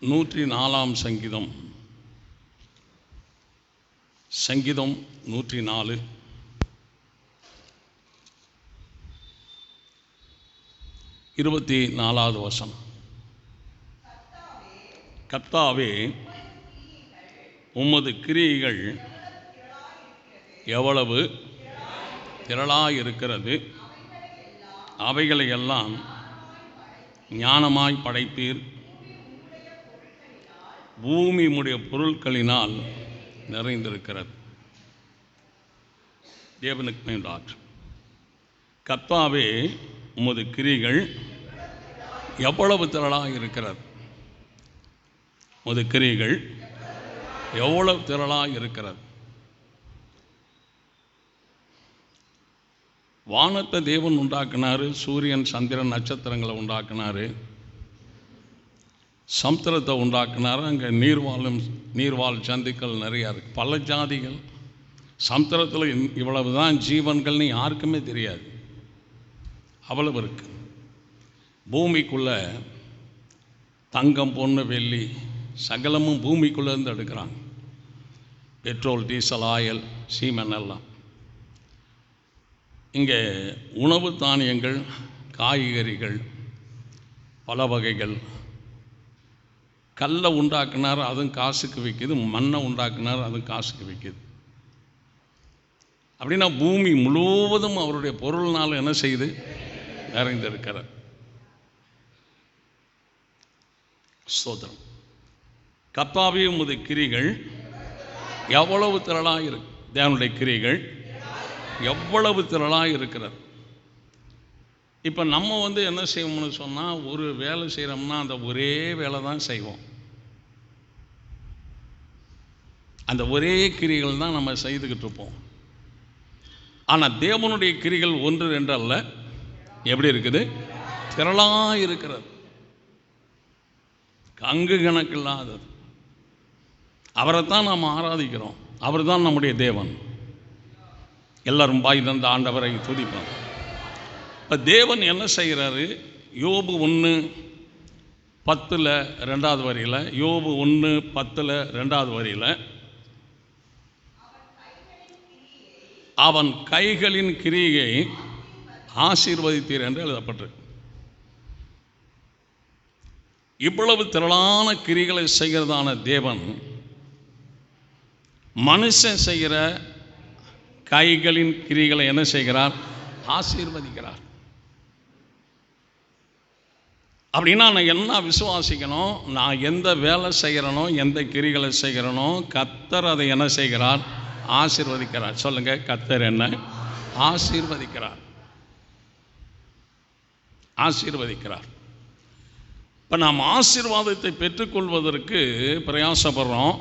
104 சங்கீதம். சங்கீதம் 104 24வது வசனம். கர்த்தாவே, உமது கிரியைகள் எவ்வளவு திரளாயிருக்கிறது, அவைகளை எல்லாம் ஞானமாய் படைத்தீர். பூமி உம்முடைய பொருட்களினால் நிறைந்திருக்கிறது. தேவனுக்கு மேலாற்று. கர்த்தாவே, உமது கிரியைகள் எவ்வளவு திரளாக இருக்கிறது. உமது கிரியைகள் எவ்வளவு திரளாக இருக்கிறது. வானத்தை தேவன் உண்டாக்குனாரு, சூரியன் சந்திரன் நட்சத்திரங்களை உண்டாக்குனாரு, சமுத்திரத்தை உண்டாக்குனாரு. அங்கே நீர்வாழ் ஜந்துக்கள் நிறையா இருக்குது, பல ஜாதிகள். சமுத்திரத்தில் இவ்வளவு தான் ஜீவன்கள்னு யாருக்குமே தெரியாது, அவ்வளவு இருக்கு. பூமிக்குள்ளே தங்கம், பொண்ணு, வெள்ளி சகலமும் பூமிக்குள்ளேருந்து எடுக்கிறாங்க. பெட்ரோல், டீசல், ஆயில், சீமென் எல்லாம். இங்கே உணவு தானியங்கள், காய்கறிகள், பல வகைகள். கல்லை உண்டாக்குனார், அதுவும் காசுக்கு விற்கிது. மண்ணை உண்டாக்குனார், அதுவும் காசுக்கு விற்கிது. அப்படின்னா பூமி முழுவதும் அவருடைய பொருள்னால் என்ன செய்யுது? நிறைந்திருக்கிறார். ஸ்தோத்திரம். கர்த்தாவே, உமது கிரியைகள் எவ்வளவு திரளாக இருக்கு. தேவனுடைய கிரியைகள் எவ்வளவு திரளாக இருக்கிறது. இப்போ நம்ம என்ன செய்வோம்னு சொன்னால், ஒரு வேலை செய்கிறோம்னா அந்த ஒரே வேலை தான் செய்வோம். அந்த ஒரே கிரிகள் தான் நம்ம செய்துக்கிட்டு இருப்போம். ஆனால் தேவனுடைய கிரிகள் 1 2 அல்ல, எப்படி இருக்குது? திரளாக இருக்கிறது, கங்கு கணக்கில்லாதது. அவரைத்தான் நாம் ஆராதிக்கிறோம். அவர் தான் நம்முடைய தேவன். எல்லாரும் பாய் தந்த ஆண்டவரை துதிப்போம். இப்போ தேவன் என்ன செய்கிறாரு? யோபு 1:10 2வது வரியில், யோபு 1:10 2வது வரியில், அவன் கைகளின் கிரியை ஆசீர்வதித்தீர் என்று எழுதப்பட்டிருக்கு. இவ்வளவு திரளான கிரிகளை செய்கிறதான தேவன் மனுஷன் செய்கிற கைகளின் கிரிகளை என்ன செய்கிறார்? ஆசீர்வதிக்கிறார். அப்படின்னா நான் என்ன விசுவாசிக்கணும்? நான் எந்த வேலை செய்கிறனோ, எந்த கிரிகளை செய்கிறனோ, கர்த்தர் அதை என்ன செய்கிறார்? ஆசீர்வதிக்கிறார். சொல்லுங்க, கர்த்தர் என்ன ஆசீர்வதிக்கிறார்? ஆசீர்வதிக்கிறார். இப்போ நாம் ஆசீர்வாதத்தை பெற்றுக்கொள்வதற்கு பிரயாசப்படுறோம்.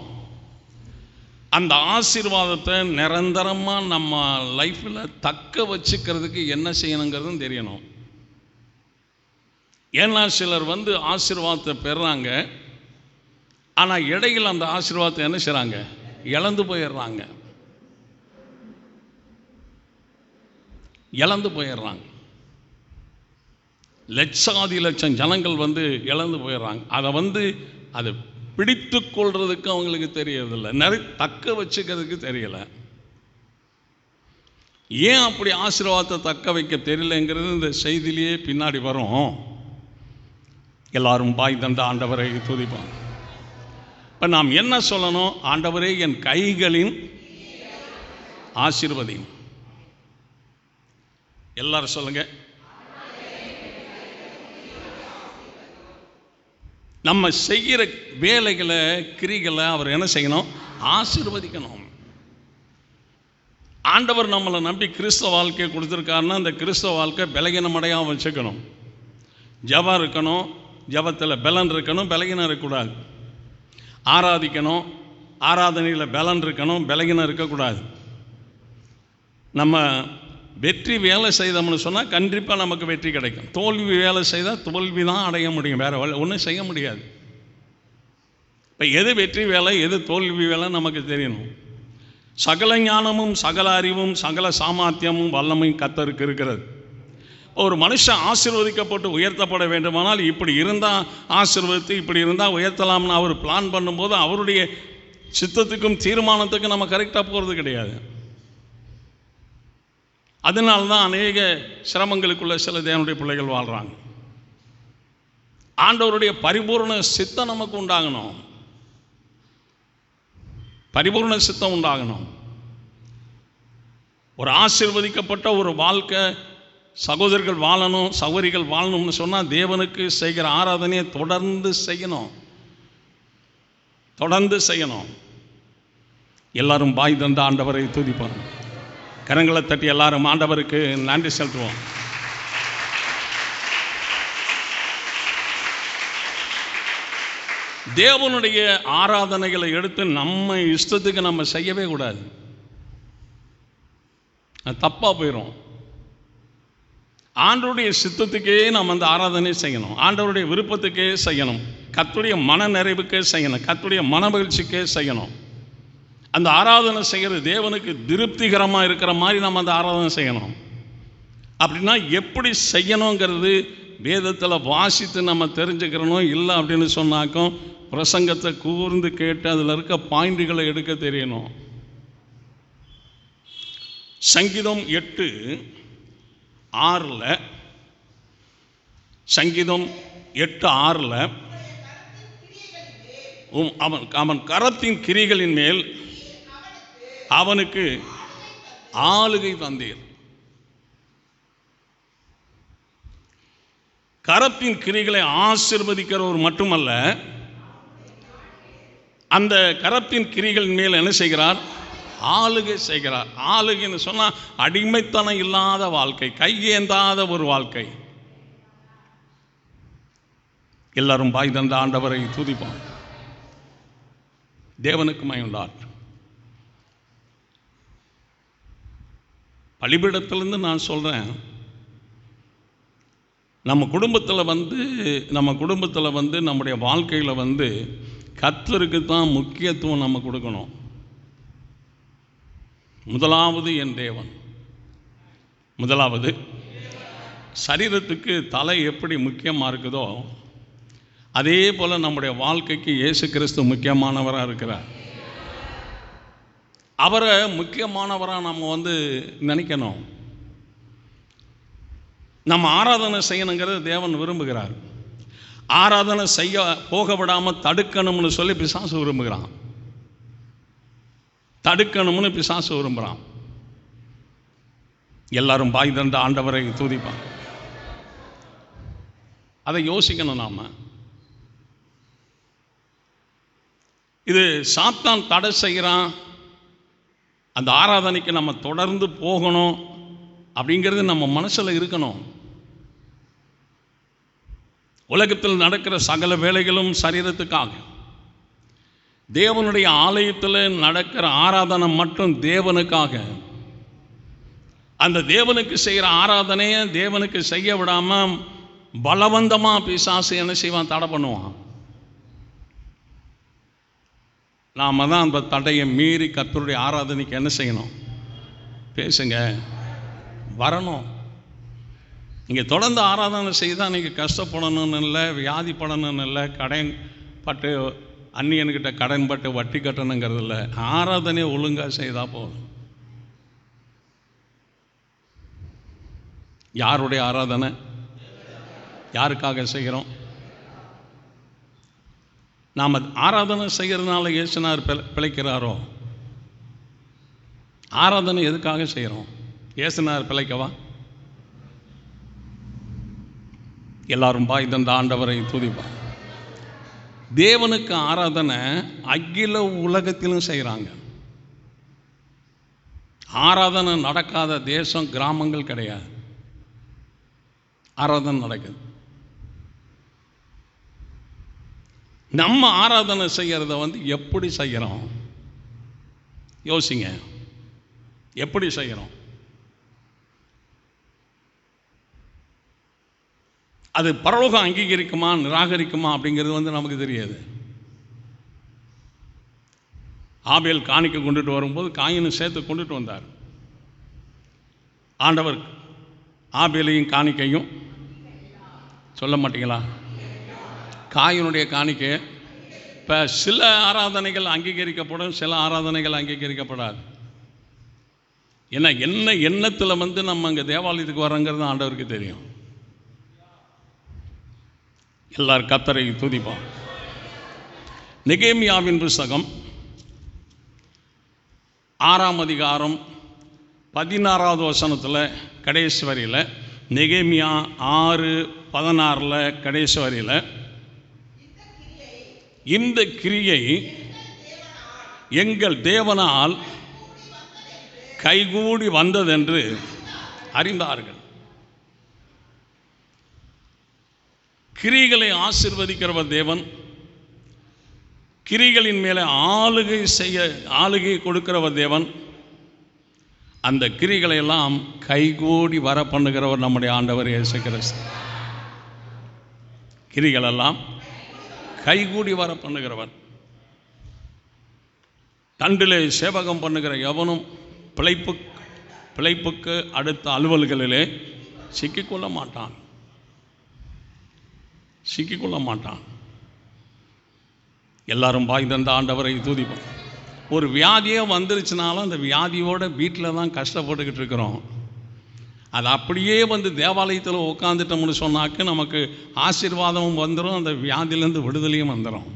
அந்த ஆசீர்வாதத்தை நிரந்தரமாக நம்ம லைஃப்பில் தக்க வச்சுக்கிறதுக்கு என்ன செய்யணுங்கிறதும் தெரியணும். ஏன்னா சிலர் ஆசீர்வாதத்தை பெறுறாங்க, ஆனால் இடையில் அந்த ஆசீர்வாதத்தை என்ன செய்கிறாங்க? இழந்து போயிடுறாங்க. லட்சாதி லட்சம் ஜனங்கள் இழந்து போயிடுறாங்க. அதை பிடித்து கொள்றதுக்கு அவங்களுக்கு தெரியறதில்லை, நிறைய தக்க வச்சுக்கிறதுக்கு தெரியல. ஏன் அப்படி ஆசீர்வாதத்தை தக்க வைக்க தெரியலங்கிறது இந்த செய்தியிலேயே பின்னாடி வரும். எல்லாரும் பாய் தந்த ஆண்டவரை துதிப்பாங்க. இப்போ நாம் என்ன சொல்லணும்? ஆண்டவரே, என் கைகளின் ஆசீர்வதியும். எல்லாரும் சொல்லுங்க. நம்ம செய்கிற வேலைகளை, கிரிகளை அவர் என்ன செய்யணும்? ஆசீர்வதிக்கணும். ஆண்டவர் நம்மளை நம்பி கிறிஸ்தவ வாழ்க்கையை கொடுத்துருக்காருன்னா அந்த கிறிஸ்தவ வாழ்க்கை பலகீனமடையாமல் வச்சுக்கணும். ஜபம் இருக்கணும், ஜபத்தில் பலன் இருக்கணும், பலகீனம் இருக்கக்கூடாது. ஆராதிக்கணும், ஆராதனையில் பலன் இருக்கணும், பலகீனம் இருக்கக்கூடாது. நம்ம வெற்றி வேலை செய்தோம்னு சொன்னால் கண்டிப்பாக நமக்கு வெற்றி கிடைக்கும். தோல்வி வேலை செய்தால் தோல்வி தான் அடைய முடியும், வேறு ஒன்றும் செய்ய முடியாது. இப்போ எது வெற்றி வேலை, எது தோல்வி வேலை நமக்கு தெரியணும். சகல ஞானமும், சகல அறிவும், சகல சாமர்த்தியமும், வல்லமையும் கர்த்தருக்கு இருக்கிறது. ஒரு மனுஷன் ஆசீர்வதிக்கப்பட்டு உயர்த்தப்பட வேண்டுமானால் இப்படி இருந்தால் ஆசீர்வதித்து இப்படி இருந்தால் உயர்த்தலாம்னு அவர் பிளான் பண்ணும்போது அவருடைய சித்தத்துக்கும் தீர்மானத்துக்கும் நம்ம கரெக்டாக போகிறது கிடையாது. அதனால்தான் அநேக சிரமங்களுக்குள்ள சில தேவனுடைய பிள்ளைகள் வாழ்கிறாங்க. ஆண்டவருடைய பரிபூர்ண சித்தம் நமக்கு உண்டாகணும், பரிபூர்ண சித்தம் உண்டாகணும். ஒரு ஆசீர்வதிக்கப்பட்ட ஒரு வாழ்க்கை சகோதரர்கள் வாழணும், சகோதரிகள் வாழணும்னு சொன்னால் தேவனுக்கு செய்கிற ஆராதனையை தொடர்ந்து செய்யணும், தொடர்ந்து செய்யணும். எல்லாரும் பாய் தந்த ஆண்டவரை துதிப்போம். கரங்களை தட்டி எல்லாரும் ஆண்டவருக்கு நன்றி செலுத்துவோம். தேவனுடைய ஆராதனைகளை எடுத்து நம்ம இஷ்டத்துக்கு நம்ம செய்யவே கூடாது, தப்பாக போயிடும். ஆண்டவருடைய சித்தத்துக்கே நம்ம அந்த ஆராதனை செய்யணும், ஆண்டவருடைய விருப்பத்துக்கே செய்யணும், கர்த்தருடைய மன நிறைவுக்கே செய்யணும், கர்த்தருடைய மன மகிழ்ச்சிக்கே செய்யணும். அந்த ஆராதனை செய்கிறது தேவனுக்கு திருப்திகரமாக இருக்கிற மாதிரி நம்ம அந்த ஆராதனை செய்யணும். அப்படின்னா எப்படி செய்யணுங்கிறது வேதத்தில் வாசித்து நம்ம தெரிஞ்சுக்கிறணும். இல்லை அப்படின்னு சொன்னாக்கும் பிரசங்கத்தை கூர்ந்து கேட்டு அதில் இருக்க பாயிண்ட்டுகளை எடுக்க தெரியணும். சங்கீதம் 8:6 சங்கீதம் 8:6 அவன் கரத்தின் கிரிகளின் மேல் அவனுக்கு ஆளுகை தந்தீர். கரத்தின் கிரிகளை ஆசீர்வதிக்கிறவர் மட்டுமல்ல, அந்த கரத்தின் கிரிகளின் மேல் என்ன செய்கிறார்? ஆளுகை செய்கிறார். ஆளுகைன்னு சொன்னால் அடிமைத்தனம் இல்லாத வாழ்க்கை, கையேந்தாத ஒரு வாழ்க்கை. எல்லாரும் பாய் தந்த ஆண்டவரை துதிப்போம். தேவனுக்கு மகிமை. பலிபீடத்திலிருந்து நான் சொல்கிறேன், நம்ம குடும்பத்தில் நம்முடைய வாழ்க்கையில் கர்த்தருக்கு தான் முக்கியத்துவம் நம்ம கொடுக்கணும். முதலாவது என் தேவன். முதலாவது சரீரத்துக்கு தலை எப்படி முக்கியமாக இருக்குதோ அதே போல் நம்முடைய வாழ்க்கைக்கு இயேசு கிறிஸ்து முக்கியமானவராக இருக்கிறார். அவரை முக்கியமானவராக நம்ம நினைக்கணும். நம்ம ஆராதனை செய்யணுங்கிறது தேவன் விரும்புகிறார். ஆராதனை செய்ய போக விடாமல் தடுக்கணும்னு சொல்லி பிசாசு விரும்புகிறான், தடுக்கணும்னு பிசாசு விரும்புகிறான். எல்லாரும் பாய் தந்த ஆண்டவரை துதிப்பான். அதை யோசிக்கணும். நாம் இது சாத்தான் தடை செய்கிறான், அந்த ஆராதனைக்கு நம்ம தொடர்ந்து போகணும் அப்படிங்கிறது நம்ம மனசில் இருக்கணும். உலகத்தில் நடக்கிற சகல வேலைகளும் சரீரத்துக்காக, தேவனுடைய ஆலயத்தில் நடக்கிற ஆராதனை மட்டும் தேவனுக்காக. அந்த தேவனுக்கு செய்கிற ஆராதனையை தேவனுக்கு செய்ய விடாமல் பலவந்தமாக பிசாசு என்ன செய்வான்? தடை பண்ணுவான். நாம் தான் அந்த தடையை மீறி கர்த்தருடைய ஆராதனைக்கு என்ன செய்யணும்? பேசுங்க, வரணும். நீங்கள் தொடர்ந்து ஆராதனை செய்தால் நீங்கள் கஷ்டப்படணும்னு இல்லை, வியாதிப்படணும்னு இல்லை, கடன் பட்டு அந்நியன்கிட்ட கடன் பட்டு வட்டி கட்டணுங்கிறது இல்லை. ஆராதனையை ஒழுங்காக செய்தால் போதும். யாருடைய ஆராதனை? யாருக்காக செய்கிறோம்? நாம் ஆராதனை செய்கிறதுனால இயேசுனார் பிழைக்கிறாரோ? ஆராதனை எதுக்காக செய்கிறோம்? இயேசுனார் பிழைக்கவா? எல்லாரும் பாய் தந்த ஆண்டவரை துதிப்பா. தேவனுக்கு ஆராதனை அகில உலகத்திலும் செய்கிறாங்க. ஆராதனை நடக்காத தேசம் கிராமங்கள் கிடையாது. ஆராதனை நடக்குது. நம்ம ஆராதனை செய்கிறத எப்படி செய்கிறோம்? யோசிங்க, எப்படி செய்கிறோம்? அது பரலோகம் அங்கீகரிக்குமா நிராகரிக்குமா அப்படிங்கிறது நமக்கு தெரியாது. ஆபேல் காணிக்கை கொண்டுட்டு வரும்போது காயினை சேர்த்து கொண்டுட்டு வந்தார். ஆண்டவர் ஆபேலையும் காணிக்கையும் சொல்ல மாட்டீங்களா? காயினுடைய காணிக்கை. இப்போ சில ஆராதனைகள் அங்கீகரிக்கப்படும், சில ஆராதனைகள் அங்கீகரிக்கப்படாது. ஏன்னா என்ன எண்ணத்தில் நம்ம அங்கே தேவாலயத்துக்கு வரோங்கிறது ஆண்டவருக்கு தெரியும். எல்லாரும் கர்த்தரை துதிப்போம். நெகேமியாவின் புஸ்தகம் 6ஆம் அதிகாரம் 16வது வசனத்தில் கடைசி வரியில், நெகேமியா 6:16 கடைசி வரியில், இந்த கிரியை எங்கள் தேவனால் கைகூடி வந்ததென்று அறிந்தார்கள். கிரிகளை ஆசீர்வதிக்கிறவர் தேவன், கிரிகளின் மேலே ஆளுகை கொடுக்கிறவர் தேவன். அந்த கிரிகளை எல்லாம் கைகூடி வர பண்ணுகிறவர் நம்முடைய ஆண்டவர் இயேசு கிறிஸ்து. கிரிகளெல்லாம் கைகூடி வர பண்ணுகிறவர். தண்டிலே சேவகம் பண்ணுகிற எவனும் பிழைப்புக்கு அடுத்த அலுவல்களிலே சிக்கிக்கொள்ள மாட்டான். எல்லாரும் பாய் தந்த ஆண்டவரை துதிப்போம். ஒரு வியாதியே வந்துருச்சுனாலும் அந்த வியாதியோட வீட்டில் தான் கஷ்டப்பட்டுக்கிட்டு இருக்கிறோம். அது அப்படியே தேவாலயத்தில் உட்காந்துட்டோம்னு சொன்னாக்க நமக்கு ஆசீர்வாதமும் வந்துடும், அந்த வியாதியிலேருந்து விடுதலையும் வந்துடும்.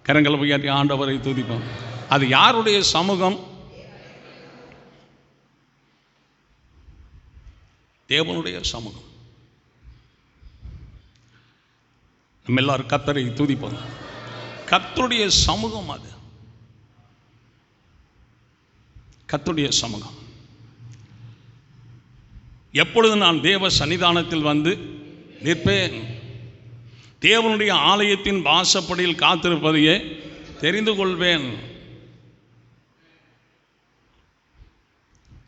கரங்களை உயர்த்தி ஆண்டவரை துதிப்போம். அது யாருடைய சமூகம்? தேவனுடைய சமூகம். நம்ம எல்லாரும் கர்த்தரை துதிப்போம். கர்த்தருடைய சமூகம், அது கர்த்தருடைய சமூகம். எப்பொழுது நான் தேவ சன்னிதானத்தில் நிற்பேன், தேவனுடைய ஆலயத்தின் வாசப்படியில் காத்திருப்பதையே தெரிந்து கொள்வேன்.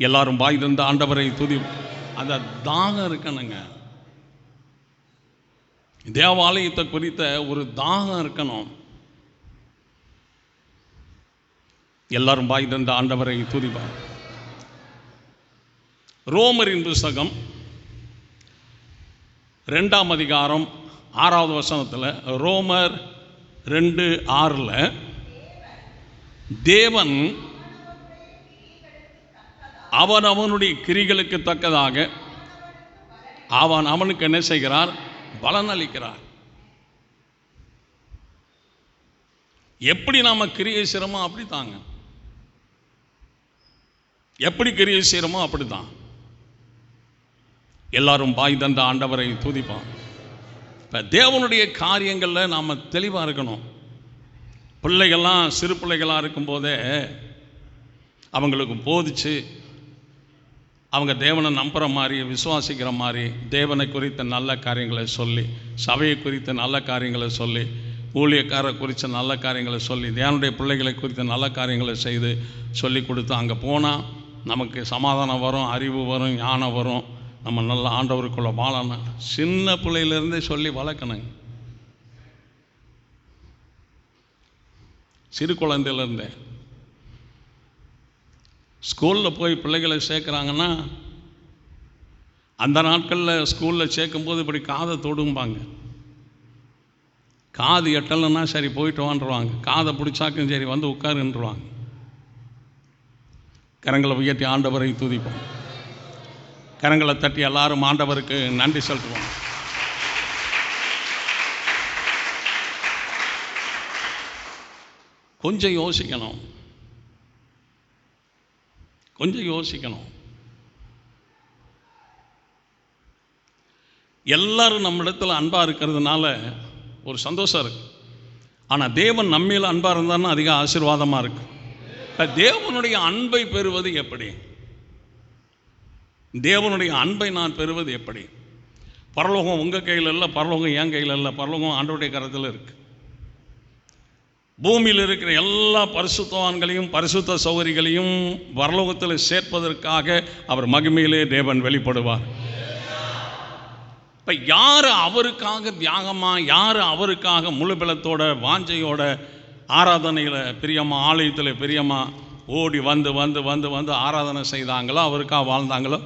எல்லாரும் வாய் தந்த ஆண்டவரை துதி. அந்த தாகம் இருக்கணுங்க. தேவாலயத்தை குறித்த ஒரு தாகம் இருக்கணும். எல்லாரும் வாய் தந்த ஆண்டவரை துதிப்பார். ரோமரின் புஸ்தகம் 2ஆம் அதிகாரம் 6வது வசனத்தில், ரோமர் 2:6, தேவன் அவனுடைய கிரிகளுக்கு தக்கதாக அவனுக்கு என்ன செய்கிறார்? பலன் அளிக்கிறார். எப்படி நாம கிரியை செய்கிறோமோ அப்படி தாங்க. எப்படி கிரியை செய்கிறோமோ அப்படித்தான். எல்லாரும் பாய் தந்த ஆண்டவரை துதிப்பான். இப்போ தேவனுடைய காரியங்களில் நாம் தெளிவாக இருக்கணும். பிள்ளைகள்லாம் சிறு பிள்ளைகளாக இருக்கும்போதே அவங்களுக்கு போதிச்சு அவங்க தேவனை நம்புகிற மாதிரி, விசுவாசிக்கிற மாதிரி, தேவனை குறித்த நல்ல காரியங்களை சொல்லி, சபையை குறித்த நல்ல காரியங்களை சொல்லி, ஊழியக்காரரை குறித்த நல்ல காரியங்களை சொல்லி, தேவனுடைய பிள்ளைகளை குறித்த நல்ல காரியங்களை செய்து சொல்லி கொடுத்து அங்கே போனால் நமக்கு சமாதானம் வரும், அறிவு வரும், ஞானம் வரும். நம்ம நல்ல ஆண்டவருக்குள்ள வாழணும். சின்ன பிள்ளையிலேருந்தே சொல்லி வளர்க்கணுங்க. சிறு குழந்தையிலேருந்தே ஸ்கூலில் போய் பிள்ளைகளை சேர்க்குறாங்கன்னா, அந்த நாட்களில் ஸ்கூலில் சேர்க்கும்போது இப்படி காதை தொடும்பாங்க. காது எட்டலைன்னா சரி போயிட்டு வான்றுவாங்க. காதை பிடிச்சாக்கும் சரி உட்காருன்றுவாங்க. கரங்களை உயர்த்தி ஆண்டவரை துதிப்போம். கரங்களை தட்டி எல்லாரும் ஆண்டவருக்கு நன்றி செலுத்துவோம். கொஞ்சம் யோசிக்கணும். எல்லாரும் நம்ம இடத்துல அன்பாக இருக்கிறதுனால ஒரு சந்தோஷம் இருக்கு. ஆனால் தேவன் நம்மையில் அன்பாக இருந்தாருன்னா அதிக ஆசீர்வாதமாக இருக்கு. தேவனுடைய அன்பை பெறுவது எப்படி? தேவனுடைய அன்பை நான் பெறுவது எப்படி? பரலோகம் உங்கள் கையில் இல்லை, பரலோகம் என் கையில் இல்லை, பரலோகம் ஆண்டவருடைய கரத்தில் இருக்கு. பூமியில் இருக்கிற எல்லா பரிசுத்தவான்களையும் பரிசுத்த சௌகரிகளையும் பரலோகத்தில் சேர்ப்பதற்காக அவர் மகிமையிலே தேவன் வெளிப்படுவார். இப்போ யார் அவருக்காக தியாகமாக, யார் அவருக்காக முழு பலத்தோட வாஞ்சையோட ஆராதனையில் பிரியமாக, ஆலயத்தில் பிரியமாக ஓடி வந்து வந்து வந்து வந்து ஆராதனை செய்தாங்களோ, அவருக்காக வாழ்ந்தாங்களோ,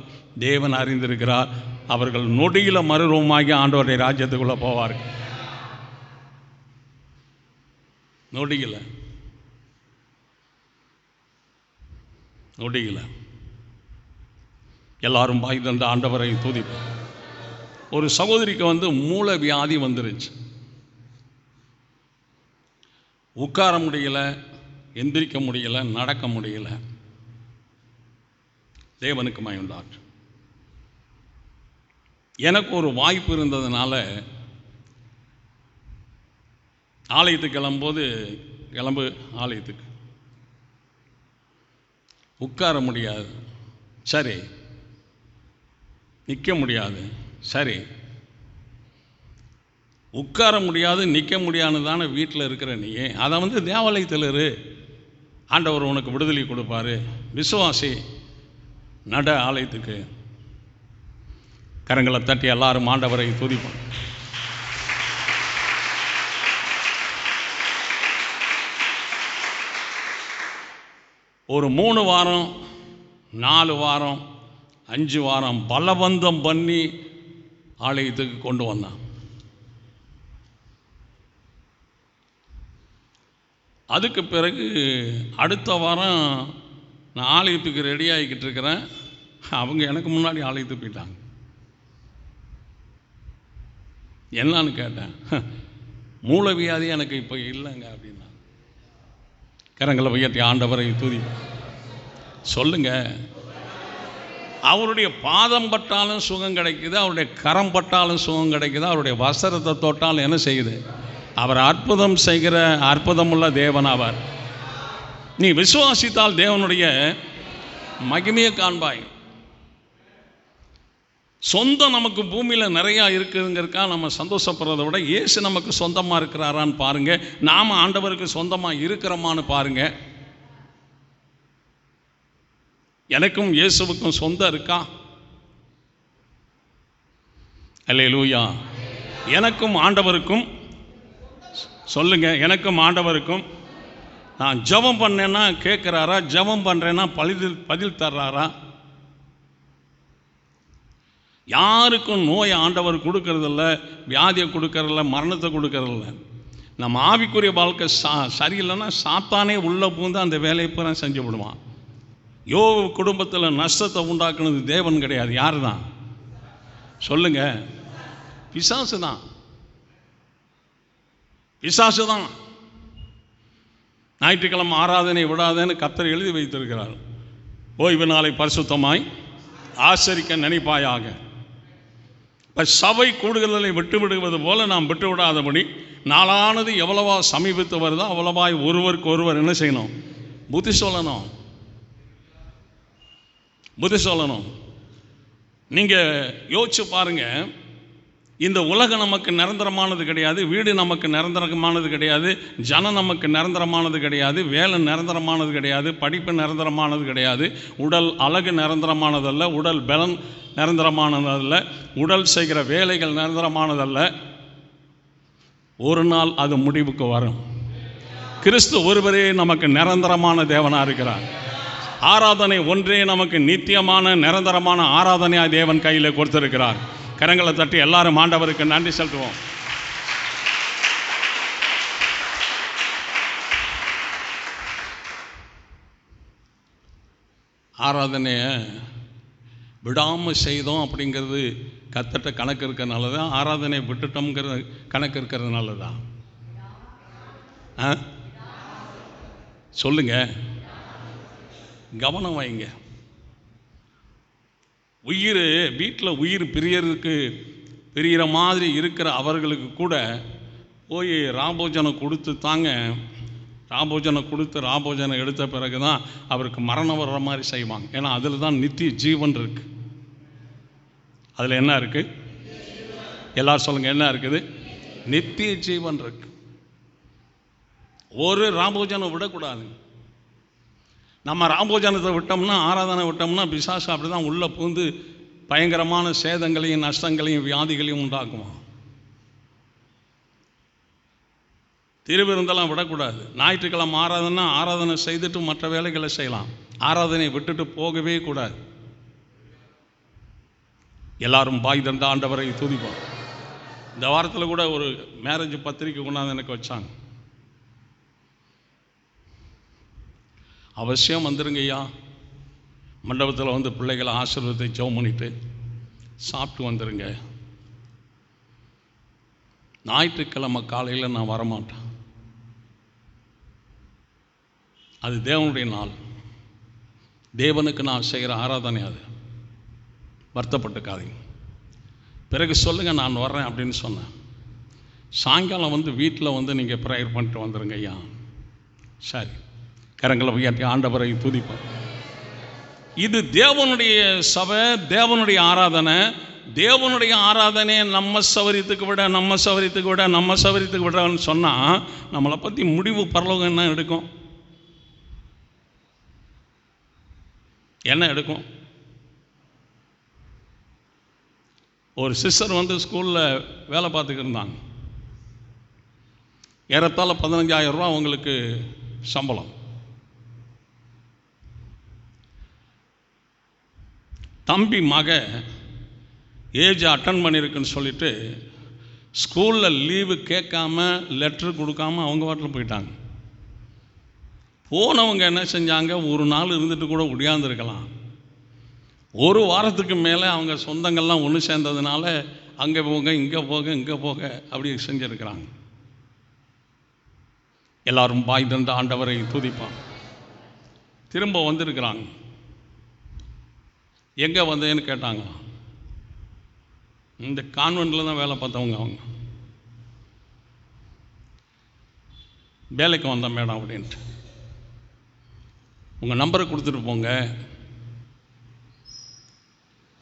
தேவன் அறிந்திருக்கிறார். அவர்கள் நொடியில மறுரூபமாகி ஆண்டவருடைய ராஜ்யத்துக்குள்ளே போவார்கள். நொடியில எல்லாரும் பாய் தந்த ஆண்டவரை துதிப்போம். ஒரு சகோதரிக்கு மூளை வியாதி வந்துருச்சு. உட்கார முடியல, எந்திரிக்க முடியல, நடக்க முடியல. தேவனுக்கு மகிமை. எனக்கு ஒரு வாய்ப்பு இருந்ததுனால ஆலயத்துக்கு கிளம்பு ஆலயத்துக்கு. உட்கார முடியாது, சரி. நிற்க முடியாது, சரி. உட்கார முடியாது, நிற்க முடியாதுன்னு தானே வீட்டில் இருக்கிற நீ. அதை தேவாலயத்தில் இரு, ஆண்டவர் உனக்கு விடுதலை கொடுப்பாரு. விசுவாசி, நட ஆலயத்துக்கு. கரங்களை தட்டி எல்லாரும் ஆண்டவரை துதிப்போம். ஒரு 3 வாரம் 4 வாரம் 5 வாரம் பலவந்தம் பண்ணி ஆலயத்துக்கு கொண்டு வந்தான். அதுக்கு பிறகு அடுத்த வாரம் நான் ஆலயத்துக்கு ரெடி ஆகிக்கிட்டு இருக்கிறேன். அவங்க எனக்கு முன்னாடி ஆலயத்துக்கு போயிட்டாங்க. என்னான்னு கேட்டேன். மூல வியாதி எனக்கு இப்போ இல்லைங்க அப்படின்னா. கரங்களை உயர்த்தி ஆண்டவரை துதி சொல்லுங்க. அவருடைய பாதம் பட்டாலும் சுகம் கிடைக்குது, அவருடைய கரம் பட்டாலும் சுகம் கிடைக்குது, அவருடைய வஸ்திரத்தை தொட்டாலும் என்ன செய்யுது? அவர் அற்புதம் செய்கிற அற்புதமுள்ள தேவன் அவர். நீ விசுவாசித்தால் தேவனுடைய மகிமையை காண்பாய். சொந்தம் நமக்கு பூமியில் நிறையா இருக்குதுங்கிறக்கா நம்ம சந்தோஷப்படுறதை விட இயேசு நமக்கு சொந்தமாக இருக்கிறாரான்னு பாருங்க. நாம் ஆண்டவருக்கு சொந்தமாக இருக்கிறோமான்னு பாருங்க. எனக்கும் இயேசுவுக்கும் சொந்தம் இருக்கா? அல்லேலூயா. எனக்கும் ஆண்டவருக்கும் சொல்லுங்க, எனக்கும் ஆண்டவருக்கும் நான் ஜெபம் பண்ணேன்னா கேட்குறாரா? ஜெபம் பண்ணுறேன்னா பதில் தர்றாரா? யாருக்கும் நோயை ஆண்டவர் கொடுக்கறதில்ல, வியாதியை கொடுக்கறதில்ல, மரணத்தை கொடுக்கறதில்ல. நம்ம ஆவிக்குரிய வாழ்க்கை சரியில்லைன்னா சாத்தானே உள்ளே பூந்து அந்த வேலையை பூரா செஞ்சு விடுவான். யோபு குடும்பத்தில் நஷ்டத்தை உண்டாக்குனது தேவன் கிடையாது. யார் தான்? சொல்லுங்க, பிசாசு தான். பிசாசு தான். ஞாயிற்றுக்கிழமை ஆராதனை விடாதேன்னு கர்த்தர் எழுதி வைத்திருக்கிறார். ஓய்வு நாளை பரிசுத்தமாய் ஆசரிக்க நினைப்பாயாக. இப்போ சபை கூடுதலை விட்டு விடுவது போல நாம் விட்டு விடாதபடி நாளானது எவ்வளவா சமீபத்து வருதோ அவ்வளவாய் ஒருவருக்கு ஒருவர் என்ன செய்யணும்? புத்தி சொல்லணும். புத்தி சொல்லணும். நீங்கள் யோசிச்சு பாருங்க. இந்த உலகம் நமக்கு நிரந்தரமானது கிடையாது, வீடு நமக்கு நிரந்தரமானது கிடையாது, ஜனம் நமக்கு நிரந்தரமானது கிடையாது, வேலை நிரந்தரமானது கிடையாது, படிப்பு நிரந்தரமானது கிடையாது, உடல் அழகு நிரந்தரமானதல்ல, உடல் பலன் நிரந்தரமானதல்ல, உடல் செய்கிற வேலைகள் நிரந்தரமானதல்ல. ஒரு நாள் அது முடிவுக்கு வரும். கிறிஸ்து ஒருவரே நமக்கு நிரந்தரமான தேவனாக இருக்கிறார். ஆராதனை ஒன்றே நமக்கு நித்தியமான நிரந்தரமான ஆராதனையாக தேவன் கையில் கொடுத்திருக்கிறார். கரங்களை தட்டி எல்லாரும் ஆண்டவருக்கு நன்றி செலுத்துவோம். ஆராதனையை விடாமல் செய்தோம் அப்படிங்கிறது கத்தட்ட கணக்கு இருக்கிறதுனால தான். ஆராதனை விட்டுட்டோம்ங்கிற கணக்கு இருக்கிறதுனால தான். சொல்லுங்க, கவனம் வைங்க. உயிர் வீட்டில் உயிர் பிரியிற மாதிரி இருக்கிற அவர்களுக்கு கூட போய் ராபோஜனம் கொடுத்து தாங்க. ராபோஜனம் கொடுத்து ராபோஜனம் எடுத்த பிறகு தான் அவருக்கு மரணம் வர்ற மாதிரி செய்வாங்க. ஏன்னா அதில் தான் நித்திய ஜீவன் இருக்கு. அதில் என்ன இருக்கு? எல்லாரும் சொல்லுங்க, என்ன இருக்குது? நித்திய ஜீவன் இருக்கு. ஒரு ராபோஜனம் விடக்கூடாது. நம்ம ராபோஜனத்தை விட்டோம்னா, ஆராதனை விட்டோம்னா பிசாசு அப்படி தான் உள்ளே பூந்து பயங்கரமான சேதங்களையும் நஷ்டங்களையும் வியாதிகளையும் உண்டாக்குவான். திருவிருந்தெல்லாம் விடக்கூடாது. ஞாயிற்றுக்கிழமை ஆராதனை செய்துட்டு மற்ற வேலைகளை செய்யலாம். ஆராதனை விட்டுட்டு போகவே கூடாது. எல்லாரும் பாய் தந்த ஆண்டவரை துதிப்போம். இந்த வாரத்தில் கூட ஒரு மேரேஜ் பத்திரிக்கை கொண்டாந்து எனக்கு வச்சாங்க. அவசியம் வந்துருங்க ஐயா, மண்டபத்தில் வந்து பிள்ளைகளை ஆசீர்வாதத்தை ஜெபம் பண்ணிட்டு சாப்பிட்டு வந்துடுங்க. ஞாயிற்றுக்கிழமை காலையில் நான் வரமாட்டேன், அது தேவனுடைய நாள், தேவனுக்கு நான் செய்கிற ஆராதனை, அது வருத்தப்பட்டுக்காதீங்க. பிறகு சொல்லுங்கள் நான் வர்றேன் அப்படின்னு சொன்னேன். சாயங்காலம் வந்து வீட்டில் வந்து நீங்கள் ப்ரேயர் பண்ணிட்டு வந்துடுங்க ஐயா. சரி, கரங்களை உயர்த்தி ஆண்டவரை துதிப்போம். இது தேவனுடைய சபை, தேவனுடைய ஆராதனை. தேவனுடைய ஆராதனையை நம்ம சவரியத்துக்கு விடன்னு சொன்னால் நம்மளை பற்றி முடிவு பரலோகம் என்ன எடுக்கும்? என்ன எடுக்கும்? ஒரு சிஸ்டர் வந்து ஸ்கூலில் வேலை பார்த்துக்கிட்டு இருந்தாங்க. ஏறத்தாழ 15,000 ரூபா அவங்களுக்கு சம்பளம். தம்பி மக ஏஜ் அட்டன் பண்ணியிருக்குன்னு சொல்லிட்டு ஸ்கூலில் லீவு கேட்காம லெட்ரு கொடுக்காம அவங்க வாட்டில் போயிட்டாங்க. போனவங்க என்ன செஞ்சாங்க, ஒரு நாள் இருந்துட்டு கூட ஒடியாந்துருக்கலாம். ஒரு வாரத்துக்கு மேலே அவங்க சொந்தங்கள்லாம் ஒன்று சேர்ந்ததுனால அங்கே போக இங்கே போக அப்படி செஞ்சுருக்கிறாங்க. எல்லாரும் பாய் தந்த ஆண்டவரை துதிப்பான். திரும்ப வந்திருக்கிறாங்க. எங்கே வந்தேன்னு கேட்டாங்க. இந்த கான்வென்ட்டில் தான் வேலை பார்த்தவங்க. அவங்க வேலைக்கு வந்தேன் மேடம் அப்படின்ட்டு. உங்கள் நம்பரை கொடுத்துட்டு போங்க,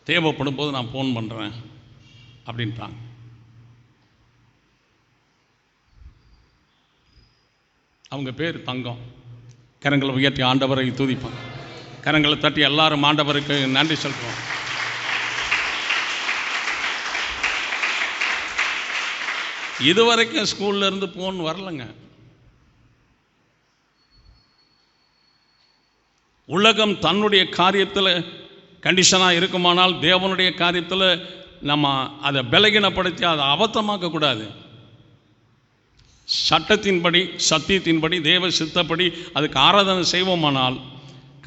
தேவைப்படும் போது நான் ஃபோன் பண்ணுறேன் அப்படின்ட்டாங்க. அவங்க பேர் தங்கம். கரங்களை உயர்த்தி ஆண்டவரை துதிப்பான். கரங்களை தட்டி எல்லாரும் ஆண்டவருக்கு நன்றி சொல்கிறோம். இதுவரைக்கும் ஸ்கூல்ல இருந்து ஃபோன் வரலைங்க. உலகம் தன்னுடைய காரியத்தில் கண்டிஷனாக இருக்குமானால் தேவனுடைய காரியத்தில் நம்ம அதை பலகீனப்படுத்தி அதை அபத்தமாக்கக்கூடாது. சட்டத்தின்படி சத்தியத்தின்படி தேவ சித்தப்படி அதுக்கு ஆராதனை செய்வோமானால்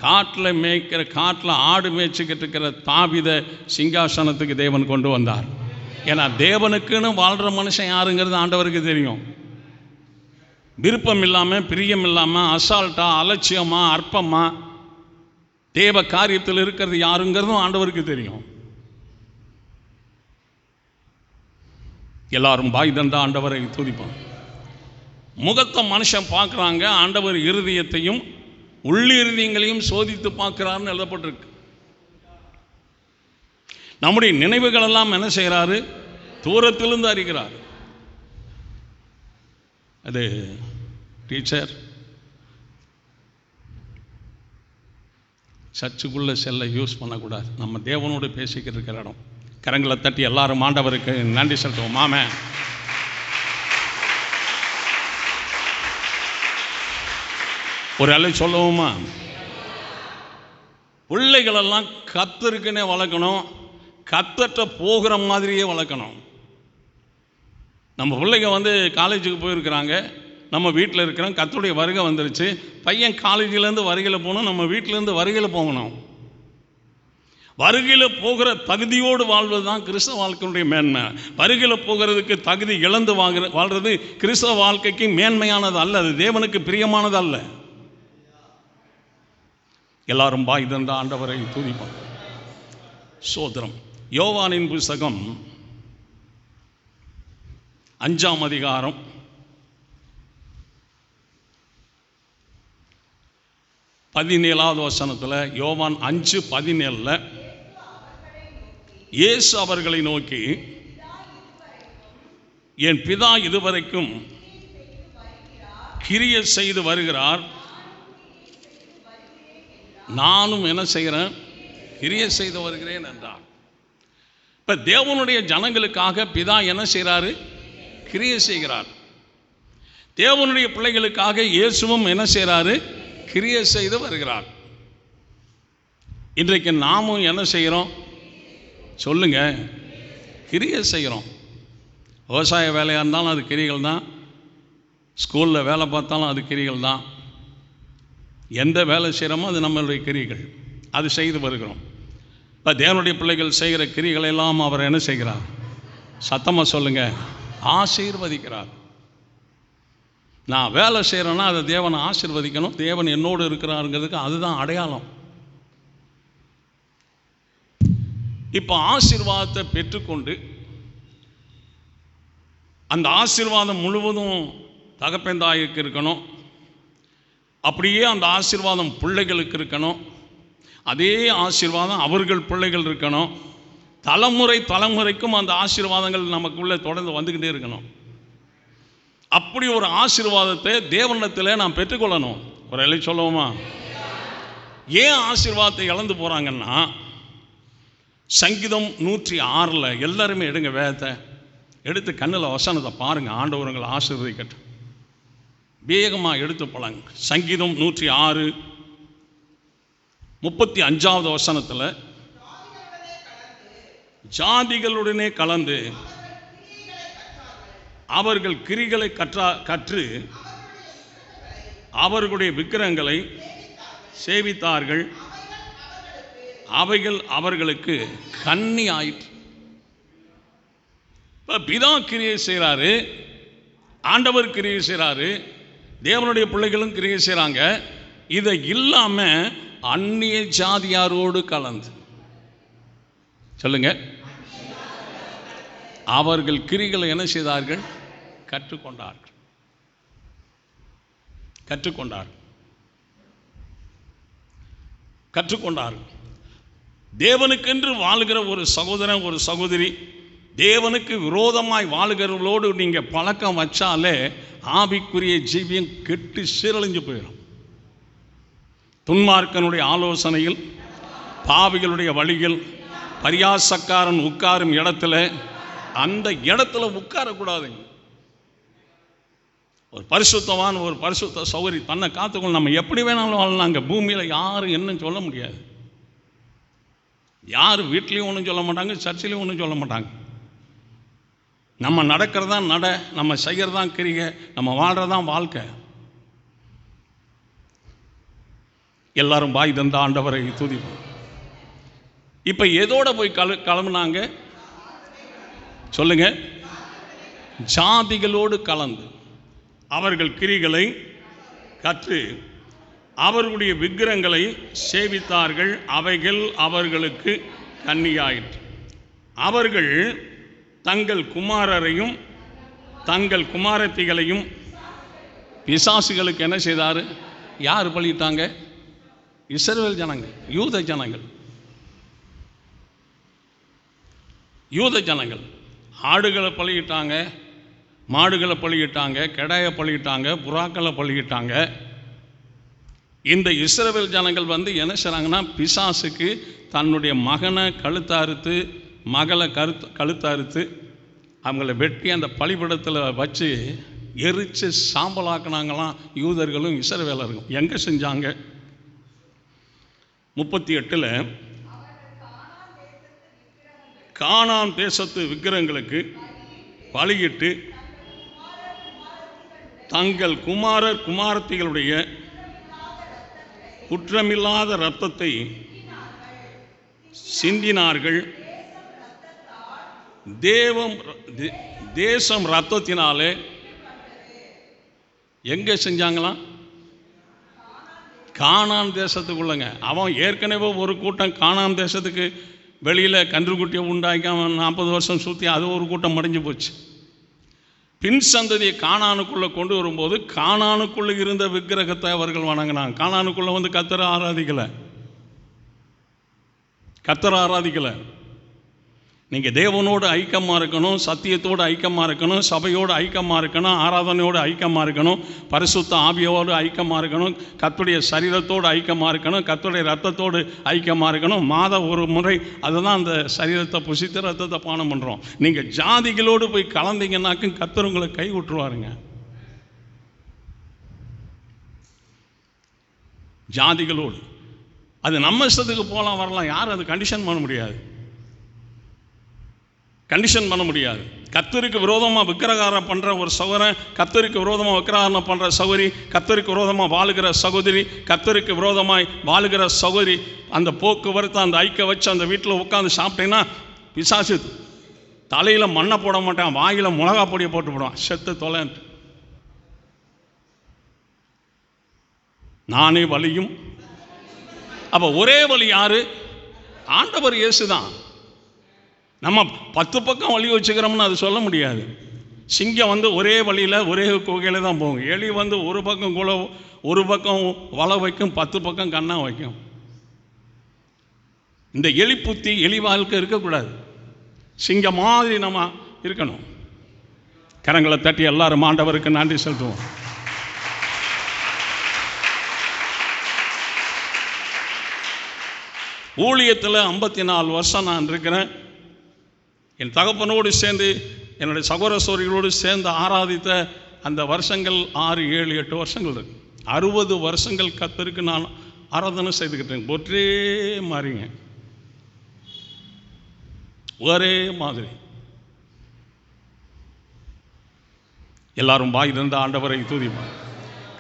காட்டில் ஆடு மேய்ச்சிக்கிட்டு இருக்கிற தாவீதை சிங்காசனத்துக்கு தேவன் கொண்டு வந்தார். ஏன்னா தேவனுக்குன்னு வாழ்கிற மனுஷன் யாருங்கிறது ஆண்டவருக்கு தெரியும். விருப்பம் இல்லாமல், பிரியம் இல்லாமல், அசால்ட்டாக, அலட்சியமாக, அற்பமாக தேவ காரியத்தில் இருக்கிறது யாருங்கிறதும் ஆண்டவருக்கு தெரியும். எல்லாரும் பாய் தந்த ஆண்டவரை துதிப்பான். முகத்தை மனுஷன் பார்க்குறாங்க, ஆண்டவர் இருதயத்தையும் உள்ளிருதியங்களையும் சோதித்து பார்க்கிறார்னு எழுதப்பட்டிருக்கு. நம்முடைய நினைவுகள் எல்லாம் என்ன செய்கிறாரு? தூரத்திலிருந்து அறிகிறார். அது டீச்சர் சர்ச்சுக்குள்ளே செல்ல யூஸ் பண்ணக்கூடாது. நம்ம தேவனோடு பேசிக்கிட்டு இருக்கிற இடம். கரங்களை தட்டி எல்லாரும் ஆண்டவருக்கு நன்றி செலுத்துவோம். மாமே ஒரு அலை சொல்லுவோமா? பிள்ளைகளெல்லாம் கர்த்தருக்குன்னே வளர்க்கணும், கர்த்தர்ட்ட போகிற மாதிரியே வளர்க்கணும். நம்ம பிள்ளைங்க வந்து காலேஜுக்கு போயிருக்கிறாங்க, நம்ம வீட்டில் இருக்கிறோம், கர்த்தருடைய வருகை வந்துருச்சு. பையன் காலேஜிலேருந்து வருகையில் போகணும், நம்ம வீட்டிலேருந்து வருகையில் போகணும். வருகையில் போகிற தகுதியோடு வாழ்வது தான் கிறிஸ்தவ வாழ்க்கையுடைய மேன்மை. வருகையில் போகிறதுக்கு தகுதி இழந்து வாழ்றது கிறிஸ்தவ வாழ்க்கைக்கு மேன்மையானது அல்ல, அது தேவனுக்கு பிரியமானது அல்ல. எல்லாரும் பாய் தந்த ஆண்டவரை துதிப்பான். சோதரம். யோவானின் புத்தகம் 5ஆம் அதிகாரம் 17வது வசனத்தில், யோவான் 5:17, இயேசு அவர்களை நோக்கி, என் பிதா இதுவரைக்கும் கிரியை செய்து வருகிறார், நானும் என்ன செய்கிறேன்? கிரியை செய்து வருகிறேன் என்றார். இப்போ தேவனுடைய ஜனங்களுக்காக பிதா என்ன செய்கிறாரு? கிரியை செய்கிறார். தேவனுடைய பிள்ளைகளுக்காக இயேசுவும் என்ன செய்கிறாரு? கிரியை செய்து வருகிறார். இன்றைக்கு நாமும் என்ன செய்கிறோம்? சொல்லுங்க, கிரியை செய்கிறோம். விவசாய வேலையாக இருந்தாலும் அது கிரிகள் தான், ஸ்கூலில் வேலை பார்த்தாலும் அது கிரிகள் தான். எந்த வேலை செய்கிறோமோ அது நம்மளுடைய கிரிகள், அது செய்து வருகிறோம். இப்போ தேவனுடைய பிள்ளைகள் செய்கிற கிரிகளெல்லாம் அவர் என்ன செய்கிறார்? சத்தமாக சொல்லுங்கள், ஆசீர்வதிக்கிறார். நான் வேலை செய்கிறேன்னா அதை தேவனை ஆசீர்வதிக்கணும். தேவன் என்னோடு இருக்கிறாருங்கிறதுக்கு அதுதான் அடையாளம். இப்போ ஆசீர்வாதத்தை பெற்றுக்கொண்டு அந்த ஆசீர்வாதம் முழுவதும் தகப்பன் தாய்க்கு இருக்கணும். அப்படியே அந்த ஆசீர்வாதம் பிள்ளைகளுக்கு இருக்கணும். அதே ஆசீர்வாதம் அவர்கள் பிள்ளைகள் இருக்கணும். தலைமுறை தலைமுறைக்கும் அந்த ஆசீர்வாதங்கள் நமக்குள்ளே தொடர்ந்து வந்துக்கிட்டே இருக்கணும். அப்படி ஒரு ஆசீர்வாதத்தை தேவனிடத்தில் நாம் பெற்றுக்கொள்ளணும். ஒரு இலை சொல்லுவோமா? ஏன் ஆசீர்வாதத்தை இழந்து போகிறாங்கன்னா, சங்கீதம் 106 எல்லாருமே எடுங்க, வேதத்தை எடுத்து கண்ணில் வசனத்தை பாருங்கள். ஆண்டவர்களை ஆசீர்வதிக்கட்டும். வேகமாக எடுத்து போலாங்க. சங்கீதம் 106 35வது வசனத்தில், ஜாதிகளுடனே கலந்து அவர்கள் கிரிகளை கற்று அவர்களுடைய விக்கிரகங்களை சேவித்தார்கள். அவைகள் அவர்களுக்கு கண்ணி ஆயிற்று. இப்போ பிதா கிரியை செய்கிறாரு, ஆண்டவர் கிரியை செய்கிறாரு, தேவனுடைய பிள்ளைகளும் கிரியை செய்கிறாங்க. இதை இல்லாமல் அந்நிய ஜாதியாரோடு கலந்து சொல்லுங்க, அவர்கள் கிரிகளை என்ன செய்தார்கள்? கற்றுக்கொண்டார்கள். தேவனுக்கென்று வாழுகிற ஒரு சகோதரன், ஒரு சகோதரி, தேவனுக்கு விரோதமாய் வாழுகிறவர்களோடு நீங்கள் பழக்கம் வச்சாலே ஆவிக்குரிய ஜீவியம் கெட்டு சீரழிஞ்சு போயிடும். துன்மார்க்கனுடைய ஆலோசனையில், பாவிகளுடைய வழியில், பரியாசக்காரன் உட்காரும் இடத்துல, அந்த இடத்துல உட்காரக்கூடாதுங்க. ஒரு பரிசுத்தவான், ஒரு பரிசுத்த சௌகரி தன்னை காத்துக்கொள்ள நம்ம எப்படி வேணாலும் வாழலாங்க. பூமியில் யாரும் என்னன்னு சொல்ல முடியாது. யார் வீட்லேயும் ஒன்றும் சொல்ல மாட்டாங்க, சர்ச்சிலையும் ஒன்றும் சொல்ல மாட்டாங்க. நம்ம நடக்கிறதான் நட, நம்ம செய்கிறதான் கிரிகை, நம்ம வாழ்கிறதான் வாழ்க்கை. எல்லாரும் பாய் தந்த ஆண்டவரை துதிப்போம். இப்போ எதோட போய் கிளம்புனாங்க சொல்லுங்க? ஜாதிகளோடு கலந்து அவர்கள் கிரிகளை கற்று அவர்களுடைய விக்கிரகங்களை சேவித்தார்கள். அவைகள் அவர்களுக்கு கண்ணியாயிற்று. அவர்கள் தங்கள் குமாரரையும் தங்கள் குமாரத்திகளையும் பிசாசுகளுக்கு என்ன செய்தார்? யார் பலியிட்டாங்க? இஸ்ரவேல் ஜனங்கள், யூத ஜனங்கள். ஆடுகளை பலியிட்டாங்க, மாடுகளை பலியிட்டாங்க, கெடாயை பலியிட்டாங்க, புறாக்களை பலியிட்டாங்க. இந்த இஸ்ரவேல் ஜனங்கள் என்ன செய்கிறாங்கன்னா, பிசாசுக்கு தன்னுடைய மகனை கழுத்தறுத்து, மகளை கழுத்தறுத்து அவங்கள வெட்டி அந்த பலிபீடத்தில் வச்சு எரித்து சாம்பலாக்குனாங்களாம். யூதர்களும் இஸ்ரவேலர்களும் எங்கே செஞ்சாங்க? 38 கானான் தேசத்து விக்கிரகங்களுக்கு பலியிட்டு தங்கள் குமாரர் குமாரத்திகளுடைய குற்றமில்லாத இரத்தத்தை சிந்தினார்கள். தேசம் இரத்தத்தினாலே எங்கே செஞ்சாங்களாம்? கானான் தேசத்துக்குள்ளங்க. அவன் ஏற்கனவே ஒரு கூட்டம் கானான் தேசத்துக்கு வெளியில் கன்றுக்குட்டியை உண்டாக்கி அவன் 40 வருஷம் சுற்றி அது ஒரு கூட்டம் மடிஞ்சு போச்சு. பின் சந்ததியை கானானுக்குள்ளே கொண்டு வரும்போது கானானுக்குள்ளே இருந்த விக்கிரகத்தை அவர்கள் வணங்கினாங்க. கானானுக்குள்ளே கர்த்தரை ஆராதிக்கலை. நீங்கள் தேவனோடு ஐக்கியமாக இருக்கணும், சத்தியத்தோடு ஐக்கியமாக இருக்கணும், சபையோடு ஐக்கியமாக இருக்கணும், ஆராதனையோடு ஐக்கியமாக இருக்கணும், பரிசுத்த ஆவியோடு ஐக்கியமாக இருக்கணும், கர்த்தருடைய சரீரத்தோடு ஐக்கியமாக இருக்கணும், கர்த்தருடைய ரத்தத்தோடு ஐக்கியமாக இருக்கணும். மாதம் ஒரு முறை அதுதான் அந்த சரீரத்தை புசித்து ரத்தத்தை பானம் பண்ணுறோம். நீங்கள் ஜாதிகளோடு போய் கலந்தீங்கன்னாக்கும் கர்த்தர் உங்களை கை விட்டுருவாருங்க. ஜாதிகளோடு அது நம்ம இஷ்டத்துக்கு போகலாம் வரலாம், யாரும் அது கண்டிஷன் பண்ண முடியாது. கண்டிஷன் பண்ண முடியாது. கர்த்தருக்கு விரோதமாக விக்கிரகாரம் பண்ணுற ஒரு சகோதரன், கர்த்தருக்கு விரோதமாக விக்கிரகாரம் பண்ணுற சகோதரி, கர்த்தருக்கு விரோதமாக வாழுகிற சகோதரி, கர்த்தருக்கு விரோதமாய் வாழுகிற சகோதரி, அந்த போக்குவரத்து அந்த ஐக்கிய வச்சு அந்த வீட்டில் உட்காந்து சாப்பிட்டீங்கன்னா பிசாசு தலையில் மண்ணை போட மாட்டான், வாயில் மிளகா பொடியை போட்டு போடுவான், செத்து தொலைன்ட்டு. நானே வழியும். அப்போ ஒரே வழி யாரு? ஆண்டவர் இயேசு தான். நம்ம 10 பக்கம் வழி வச்சுக்கிறோம்னு அது சொல்ல முடியாது. சிங்கம் ஒரே வழியில் ஒரே குகையில் தான் போகும். எலி ஒரு பக்கம் குல ஒரு பக்கம் வலை வைக்கும், 10 பக்கம் கண்ணா வைக்கும். இந்த எலி புத்தி எலி வாழ்க்கை இருக்கக்கூடாது. சிங்கம் மாதிரி நம்ம இருக்கணும். கரங்களை தட்டி எல்லாரும் ஆண்டவருக்கு நன்றி செலுத்துவோம். ஊழியத்தில் 54 வருஷம் நான் இருக்கிறேன். என் தகப்பனோடு சேர்ந்து என்னுடைய சகோதர சகோதரிகளோடு சேர்ந்து ஆராதித்த அந்த வருஷங்கள் 6, 7, 8 வருஷங்கள் இருக்கு. 60 வருஷங்கள் கர்த்தருக்கு நான் ஆராதனை செய்துக்கிட்டேன். ஒரே மாதிரிங்க, ஒரே மாதிரி. எல்லாரும் வாய் திறந்த ஆண்டவரை துதிப்போம்.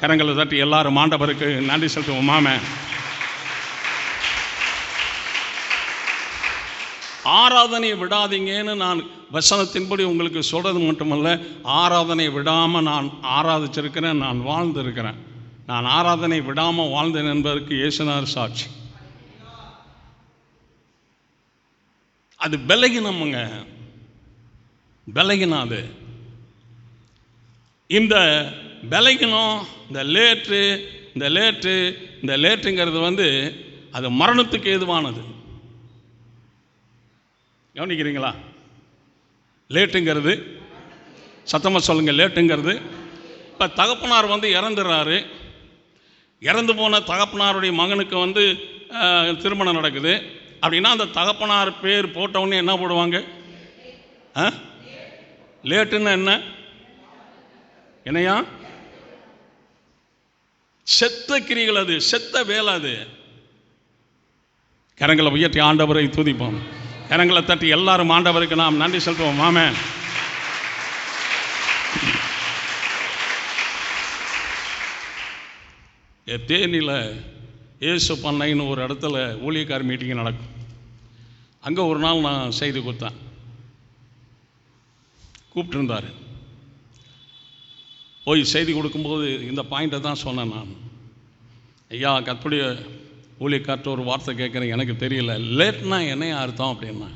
கரங்களை தட்டி எல்லாரும் ஆண்டவருக்கு நன்றி செலுத்துவோம். மாமே ஆராதனை விடாதீங்கன்னு நான் வசனத்தின்படி உங்களுக்கு சொல்கிறது மட்டுமல்ல, ஆராதனை விடாமல் நான் ஆராதிச்சிருக்கிறேன், நான் வாழ்ந்திருக்கிறேன். நான் ஆராதனை விடாமல் வாழ்ந்தேன் என்பதற்கு இயேசுநாதர் சாட்சி. அது பலகீனமுங்க, பலகீனம். அது இந்த பலகீனம், இந்த லேட்டுங்கிறது அது மரணத்துக்கு ஏதுவானது. கவனிக்கிறீங்களா? லேட்டுங்கிறது, சத்தமாக சொல்லுங்கள், லேட்டுங்கிறது. இப்போ தகப்பனார் இறந்துடுறாரு. இறந்து போன தகப்பனாருடைய மகனுக்கு திருமணம் நடக்குது அப்படின்னா அந்த தகப்பனார் பேர் போட்டவுடனே என்ன போடுவாங்க? லேட்டுன்னு என்னையா? செத்த கிரிகள், அது செத்த வேலை. அது கரங்களை உயர்த்தி ஆண்டவரை துதிப்போம். கரங்களை தட்டி எல்லாரும் ஆண்டவருக்கு நாம் நன்றி செலுத்துவோம். ஆமென். தேனியில் இயேசு பண்ணைன்னு ஒரு இடத்துல ஊழியக்கார மீட்டிங் நடக்கும். அங்கே ஒரு நாள் நான் செய்தி கொடுத்தேன். கூப்பிட்டுருந்தார். போய் செய்தி கொடுக்கும்போது இந்த பாயிண்ட்டை தான் சொன்னேன் நான். ஐயா, கர்த்தருடைய ஊழியக்கார்ட்ட ஒரு வார்த்தை கேட்குறேன், எனக்கு தெரியல. லேட்னா என்னையா அர்த்தம் அப்படின்னா?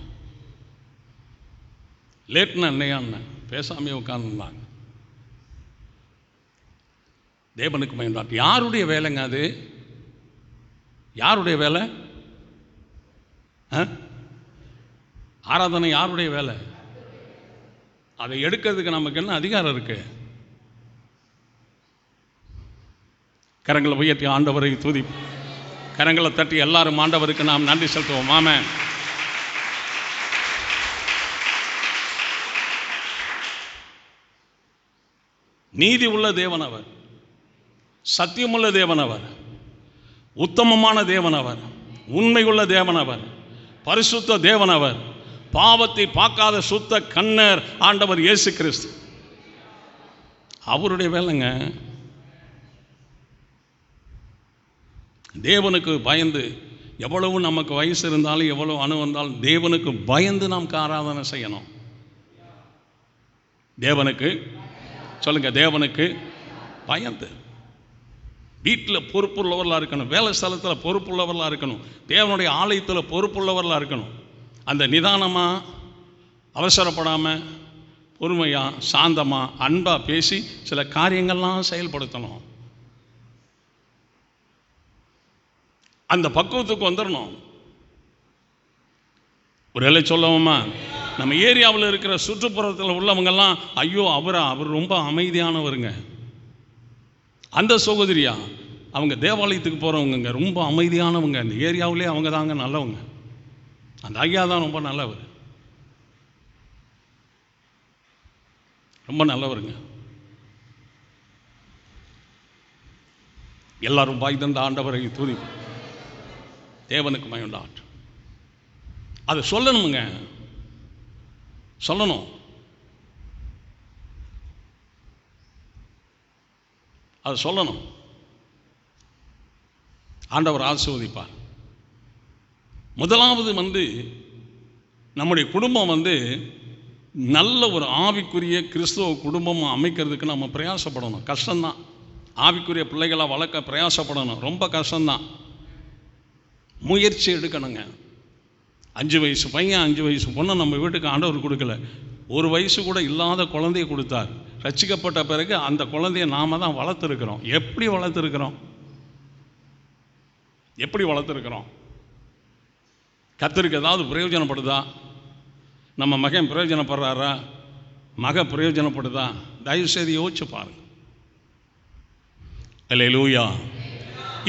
லேட்னா என்னையான்னு பேசாமே உட்காந்துருந்தாங்க. தேவனுக்கு பயன்பாட்டு யாருடைய வேலைங்க அது? யாருடைய வேலை? ஆராதனை யாருடைய வேலை? அதை எடுக்கிறதுக்கு நமக்கு என்ன அதிகாரம் இருக்கு? கரங்களை உயர்த்தி ஆண்டவரை துதி. கரங்களை தட்டி எல்லாரும் ஆண்டவருக்கு நாம் நன்றி செலுத்துவோம். ஆமென். நீதி உள்ள தேவன் அவர், சத்தியமுள்ள தேவன் அவர், உத்தமமான தேவன் அவர், உண்மையுள்ள தேவன் அவர், பரிசுத்த தேவன் அவர், பாவத்தை பார்க்காத சுத்த கண்ணர் ஆண்டவர் இயேசு கிறிஸ்து. அவருடைய வேலைங்க. தேவனுக்கு பயந்து, எவ்வளவு நமக்கு வயசு இருந்தாலும் எவ்வளவு அணு வந்தாலும் தேவனுக்கு பயந்து நாம் ஆராதனை செய்யணும். தேவனுக்கு சொல்லுங்க, தேவனுக்கு பயந்து. வீட்டில் பொறுப்புள்ளவர்களாக இருக்கணும், வேலை ஸ்தலத்தில் பொறுப்புள்ளவர்களாக இருக்கணும், தேவனுடைய ஆலயத்தில் பொறுப்புள்ளவர்களாக இருக்கணும். அந்த நிதானமாக, அவசரப்படாமல், பொறுமையாக, சாந்தமாக, அன்பாக பேசி சில காரியங்கள்லாம் செயல்படுத்தணும். அந்த பக்குவத்துக்கு வந்துடணும். ஒரு வேலை சொல்லவோமா, நம்ம ஏரியாவில் இருக்கிற சுற்றுப்புறத்தில் உள்ளவங்கெல்லாம் ஐயோ அவர் ரொம்ப அமைதியானவருங்க, அந்த சகோதரியா அவங்க தேவாலயத்துக்கு போகிறவங்க ரொம்ப அமைதியானவங்க, அந்த ஏரியாவிலே அவங்க தாங்க நல்லவங்க, அந்த ஐயா தான் ரொம்ப நல்லவர், ரொம்ப நல்லவருங்க. எல்லாரும் வாய் தந்த ஆண்டவரை துதி. தேவனுக்கு மயண்டாட் அதை சொல்லணுமுங்க, சொல்லணும். அது சொல்லணும். ஆண்டவர் ஆசீர்வதிப்பார். முதலாவது நம்முடைய குடும்பம் நல்ல ஒரு ஆவிக்குரிய கிறிஸ்துவ குடும்பம் அமைக்கிறதுக்கு நம்ம பிரயாசப்படணும். கஷ்டம்தான். ஆவிக்குரிய பிள்ளைகளை வளர்க்க பிரயாசப்படணும். ரொம்ப கஷ்டம்தான். முயற்சி எடுக்கணுங்க. 5 வயசு பையன் 5 வயசு பொண்ணை நம்ம வீட்டுக்கு ஆண்டவர் கொடுக்கல. 1 வயசு கூட இல்லாத குழந்தைய கொடுத்தார். ரட்சிக்கப்பட்ட பிறகு அந்த குழந்தைய நாம தான் வளர்த்துருக்கிறோம். எப்படி வளர்த்துருக்கிறோம்? கர்த்தருக்கு ஏதாவது பிரயோஜனப்படுதா? நம்ம மகன் பிரயோஜனப்படுறாரா? மக பிரயோஜனப்படுதா? தயவுசெய்து யோசிச்சு பாருங்க. அல்லேலூயா.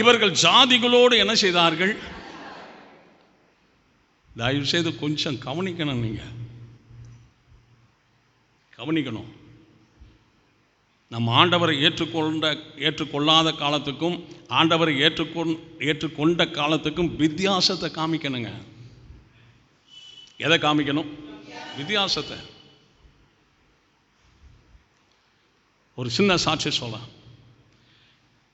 இவர்கள் ஜாதிகளோடு என்ன செய்தார்கள்? தயவுசெய்து கொஞ்சம் கவனிக்கணும். நீங்கள் கவனிக்கணும். நம்ம ஆண்டவரை ஏற்றுக்கொள்ளாத காலத்துக்கும் ஆண்டவரை ஏற்றுக்கொண்ட காலத்துக்கும் வித்தியாசத்தை காமிக்கணுங்க. எதை காமிக்கணும்? வித்தியாசத்தை. ஒரு சின்ன சாட்சி சொல்லலாம்.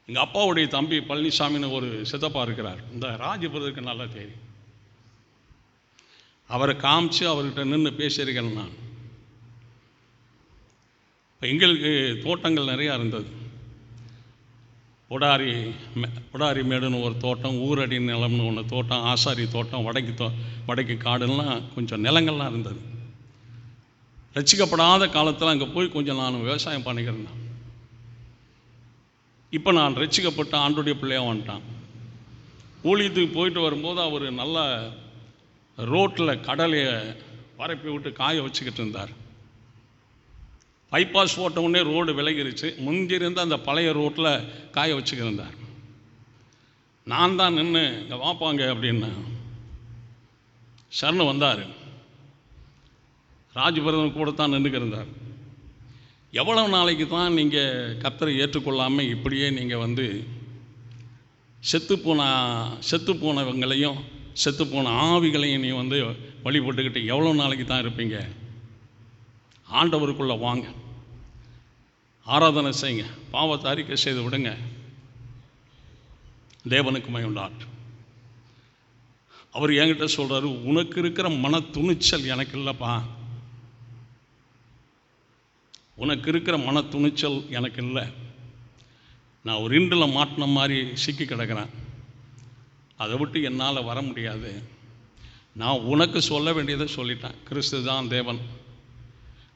எங்கள் அப்பாவுடைய தம்பி பழனிசாமின்னு ஒரு சித்தப்பா இருக்கிறார். இந்த ராஜபுரத்துக்கு நல்லா தெரியும். அவரை காமிச்சு அவர்கிட்ட நின்று பேசியிருக்கேன் நான். இப்போ எங்களுக்கு தோட்டங்கள் நிறையா இருந்தது. உடாரி மேடுன்னு ஒரு தோட்டம், ஊரடி நிலம்னு ஒன்று தோட்டம், ஆசாரி தோட்டம், வடக்கு காடுலாம் கொஞ்சம் நிலங்கள்லாம் இருந்தது. ரட்சிக்கப்படாத காலத்தில் அங்கே போய் கொஞ்சம் நான் விவசாயம் பண்ணிக்கிறேன். இப்போ நான் ரட்சிக்கப்பட்ட ஆண்டுடைய பிள்ளையாக வந்துட்டான். ஊழியத்துக்கு போயிட்டு வரும்போது அவர் நல்ல ரோட்டில் கடலையை பரப்பி விட்டு காய வச்சுக்கிட்டு இருந்தார். பைபாஸ் போட்ட உடனே ரோடு விலகிருச்சு. முந்திருந்து அந்த பழைய ரோட்டில் காய வச்சுக்கிட்டு இருந்தார். நான் தான் நின்று இங்கே வாப்பாங்க அப்படின்னு சரணு வந்தார். ராஜபரதன் கூட தான் நின்றுக்கிருந்தார். எவ்வளவு நாளைக்கு தான் நீங்கள் கர்த்தரை ஏற்றுக்கொள்ளாமல் இப்படியே நீங்கள் செத்துப்போனவங்களையும் செத்துப்போன ஆவிகளையும் நீ வழிபட்டுக்கிட்டு எவ்வளோ நாளைக்கு தான் இருப்பீங்க? ஆண்டவருக்குள்ளே வாங்க, ஆராதனை செய்யுங்க, பாவத்தை அறிக்கை செய்து விடுங்க. தேவனுக்கு மகிமையுண்டாகட்டும். அவர் என்கிட்ட சொல்கிறாரு, உனக்கு இருக்கிற மன துணிச்சல் எனக்கு இல்லைப்பா. உனக்கு இருக்கிற மன துணிச்சல் எனக்கு இல்லை. நான் ஒரு இண்டில் மாட்டின மாதிரி சிக்கி கிடக்கிறேன். அதை விட்டு என்னால் வர முடியாது. நான் உனக்கு சொல்ல வேண்டியதை சொல்லிட்டேன். கிறிஸ்து தான் தேவன்.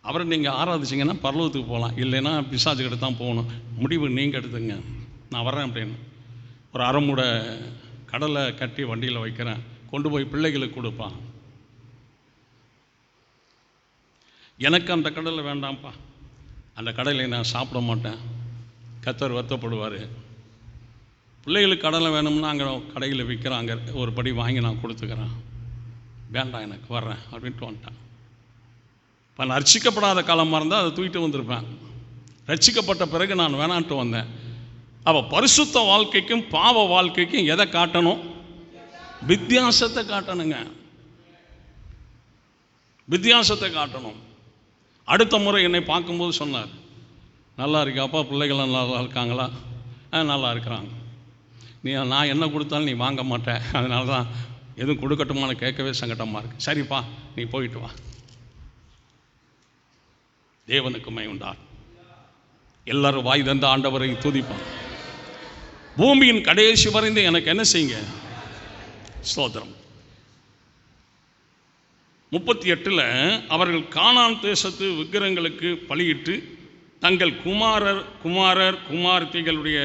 அவரை நீங்கள் ஆராதிச்சிங்கன்னா பரலோகத்துக்கு போகலாம், இல்லைன்னா பிசாசுக்கிட்ட தான் போகணும். முடிவு நீங்கள் எடுத்துங்க. நான் வரேன் அப்படின்னு ஒரு அரைமுடை கடலை கட்டி வண்டியில் வைக்கிறேன், கொண்டு போய் பிள்ளைகளுக்கு கொடுப்பான். எனக்கு அந்த கடலை வேண்டாம்ப்பா, அந்த கடலை நான் சாப்பிட மாட்டேன், கர்த்தர் வருத்தப்படுவார். பிள்ளைகளுக்கு கடலை வேணும்னா அங்கே கடையில் விற்கிறாங்க, ஒரு படி வாங்கி நான் கொடுத்துக்கிறேன். வேண்டாம் எனக்கு, வர்றேன் அப்படின்ட்டு வந்துட்டேன். இப்போ நான் ரட்சிக்கப்படாத காலமாக இருந்தால் அதை தூக்கிட்டு வந்திருப்பேன். ரட்சிக்கப்பட்ட பிறகு நான் வேணான்ட்டு வந்தேன். அப்போ பரிசுத்த வாழ்க்கைக்கும் பாவ வாழ்க்கைக்கும் எதை காட்டணும்? வித்தியாசத்தை காட்டணுங்க. வித்தியாசத்தை காட்டணும். அடுத்த முறை என்னை பார்க்கும்போது சொன்னார், நல்லா இருக்காப்பா, பிள்ளைகள்லாம் நல்லா இருக்காங்களா? நல்லா இருக்கிறாங்க. நான் என்ன கொடுத்தாலும் நீ வாங்க மாட்டேன், அதனால தான் எதுவும் கொடுக்கட்டுமான்னு கேட்கவே சங்கடமாக இருக்குது. சரிப்பா, நீ போயிட்டு வா. தேவனுக்கு மகிமையுண்டார். எல்லாரும் வாய் தந்த ஆண்டவரை துதிப்பான். பூமியின் கடைசி வரைந்து எனக்கு என்ன செய்யுங்க? ஸ்தோத்திரம். 38 அவர்கள் கானான் தேசத்து விக்கிரகங்களுக்கு பலியிட்டு தங்கள் குமாரர் குமார்த்திகளுடைய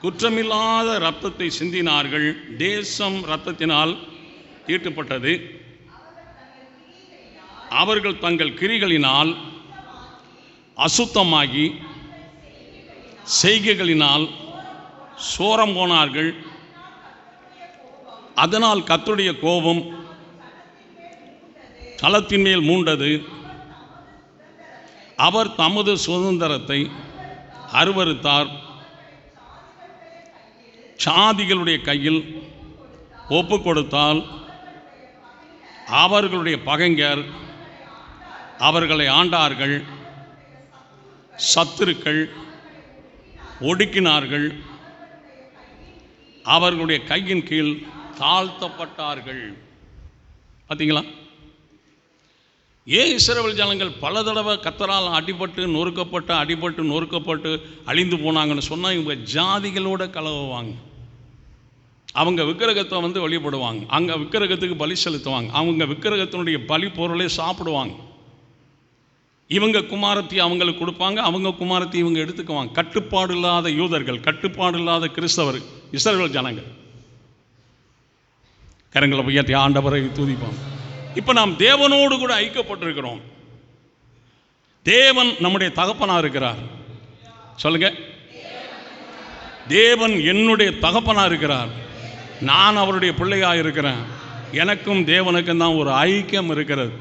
குற்றமில்லாத இரத்தத்தை சிந்தினார்கள். தேசம் இரத்தத்தினால் தீட்டுப்பட்டது. அவர்கள் தங்கள் கிரிகளினால் அசுத்தமாகி செய்கைகளினால் சோரம் போனார்கள். அதனால் கர்த்தருடைய கோபம் களத்தின் மேல் மூண்டது. அவர் தமது சுதந்திரத்தை அருவருத்தார். சாதிகளுடைய கையில் ஒப்பு கொடுத்தால் அவர்களுடைய பகைஞர் அவர்களை ஆண்டார்கள், சத்துருக்கள் ஒடுக்கினார்கள், அவர்களுடைய கையின் கீழ் தாழ்த்தப்பட்டார்கள். பார்த்தீங்களா? ஏன் இஸ்ரவேல் ஜனங்கள் பல தடவை கர்த்தரால் அடிபட்டு நொறுக்கப்பட்டு அழிந்து போனாங்கன்னு சொன்னால், இவங்க ஜாதிகளோட கலவுவாங்க, அவங்க விக்கிரகத்தை வந்து வழிபடுவாங்க, அங்கே விக்கிரகத்துக்கு பலி செலுத்துவாங்க, அவங்க விக்கிரகத்தினுடைய பலி பொருளை சாப்பிடுவாங்க, இவங்க குமாரத்தி அவங்களுக்கு கொடுப்பாங்க, அவங்க குமாரத்தி இவங்க எடுத்துக்குவாங்க. கட்டுப்பாடு இல்லாத யூதர்கள், கட்டுப்பாடு இல்லாத கிறிஸ்தவர், இஸ்ரவேல் ஜனங்கள். கரங்களை உயர்த்தி ஆண்டவரை துதிப்பாங்க. இப்போ நாம் தேவனோடு கூட ஐக்கியப்பட்டிருக்கிறோம். தேவன் நம்முடைய தகப்பனாக இருக்கிறார். சொல்லுங்க, தேவன் என்னுடைய தகப்பனாக இருக்கிறார். நான் அவருடைய பிள்ளையாக இருக்கிறேன். எனக்கும் தேவனுக்கும் தான் ஒரு ஐக்கியம் இருக்கிறது.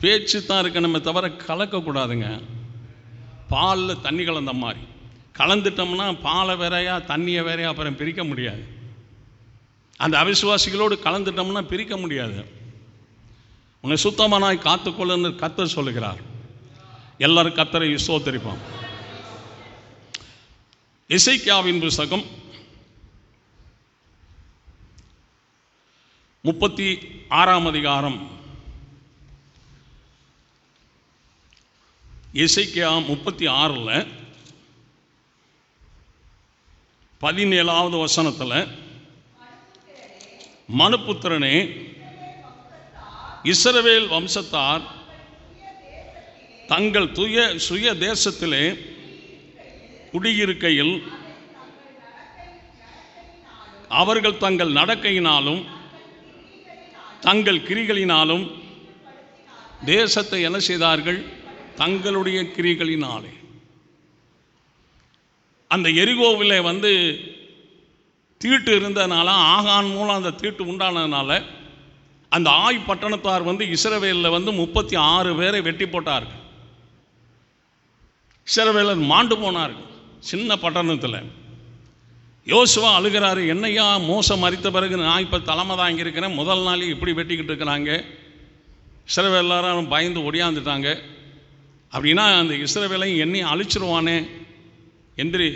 பேச்சு தான் இருக்க, நம்ம தவிர கலக்கக்கூடாதுங்க. பாலில் தண்ணி கலந்த மாதிரி கலந்துட்டோம்னா பாலை வேறையா தண்ணியை வேறையா அப்புறம் பிரிக்க முடியாது. அந்த அவிசுவாசிகளோடு கலந்துட்டோம்னா பிரிக்க முடியாது. உன்னை சுத்தமானாய் காத்துக்கொள்ளுன்னு கர்த்தர் சொல்லுகிறார். எல்லாரும் கர்த்தரை ஸ்தோத்திரிப்போம். எசேக்கியாவின் புத்தகம் 36ஆம் அதிகாரம். எசேக்கியா 36ல் 17வது வசனத்தில், மனுபுத்திரனே, இஸ்ரவேல் வம்சத்தார் தங்கள் சுய தேசத்திலே குடியிருக்கையில் அவர்கள் தங்கள் நடக்கையினாலும் தங்கள் கிரிகளினாலும் தேசத்தை என்ன செய்தார்கள்? தங்களுடைய கிரிகளினாலே. அந்த எரிகோவிலே வந்து தீட்டு இருந்ததுனால, ஆகான் மூலம் அந்த தீட்டு உண்டானதுனால, அந்த ஆய் பட்டணத்தார் வந்து இஸ்ரவேலில் வந்து 36 பேரை வெட்டி போட்டார்கள். இஸ்ரவேலர் மாண்டு போனார்கள் சின்ன பட்டணத்தில். யோசுவா அழுகிறாரு, என்னையா மோசம் மறித்த பிறகு நான் இப்போ தலைமை தாங்கி இருக்கிறேன், முதல் நாளே இப்படி வெட்டிக்கிட்டு இருக்கிறாங்க, இஸ்ரவேல் எல்லாரும் பயந்து ஒடியாந்துட்டாங்க, அப்படின்னா அந்த இஸ்ரவேலையும் என்னையும் அழிச்சிருவானே. எந்திரி,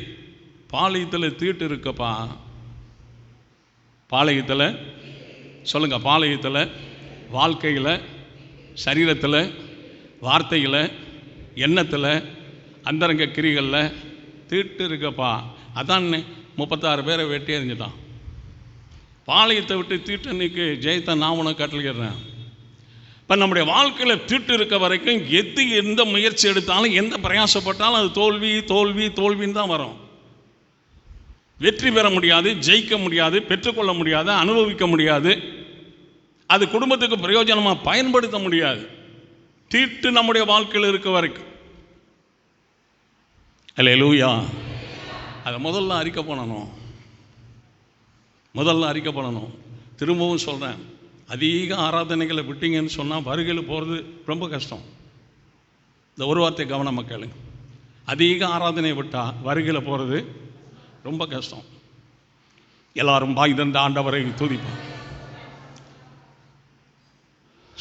பாளையத்தில் தீட்டு இருக்கப்பா. பாளையத்தில் சொல்லுங்க, பாளையத்தில் வாழ்க்கையில், சரீரத்தில், வார்த்தையில், எண்ணத்தில், அந்தரங்க கிரிகளில் தீட்டு இருக்கப்பா. அதான் 36 பேரை வெட்டி எறிஞ்சிட்டான். பாளையத்தை விட்டு தீட்டு இன்னைக்கு ஜெயத்தை நான் உனக்கு கட்டளையிடுறேன். இப்போ நம்முடைய வாழ்க்கையில் தீட்டு இருக்க வரைக்கும் எந்த முயற்சி எடுத்தாலும், எந்த பிரயாசப்பட்டாலும் அது தோல்வி தோல்வி தோல்வின்னு தான் வரும். வெற்றி பெற முடியாது, ஜெயிக்க முடியாது, பெற்றுக்கொள்ள முடியாது, அனுபவிக்க முடியாது, அது குடும்பத்துக்கு பிரயோஜனமாக பயன்படுத்த முடியாது. தீட்டு நம்முடைய வாழ்க்கையில் இருக்க வரைக்கும். அல்லேலூயா. அதை முதல்ல அறிக்கை பண்ணணும். திரும்பவும் சொல்கிறேன், அதிக ஆராதனைகளை விட்டீங்கன்னு சொன்னால் வருகையில் போகிறது ரொம்ப கஷ்டம். இந்த ஒரு வார்த்தை கவனம் மக்கள், அதிக ஆராதனை விட்டால் வருகையில் போகிறது ரொம்ப கஷ்டம். எல்லாரும் வாய் திறந்து ஆண்டவரை துதிப்போம்.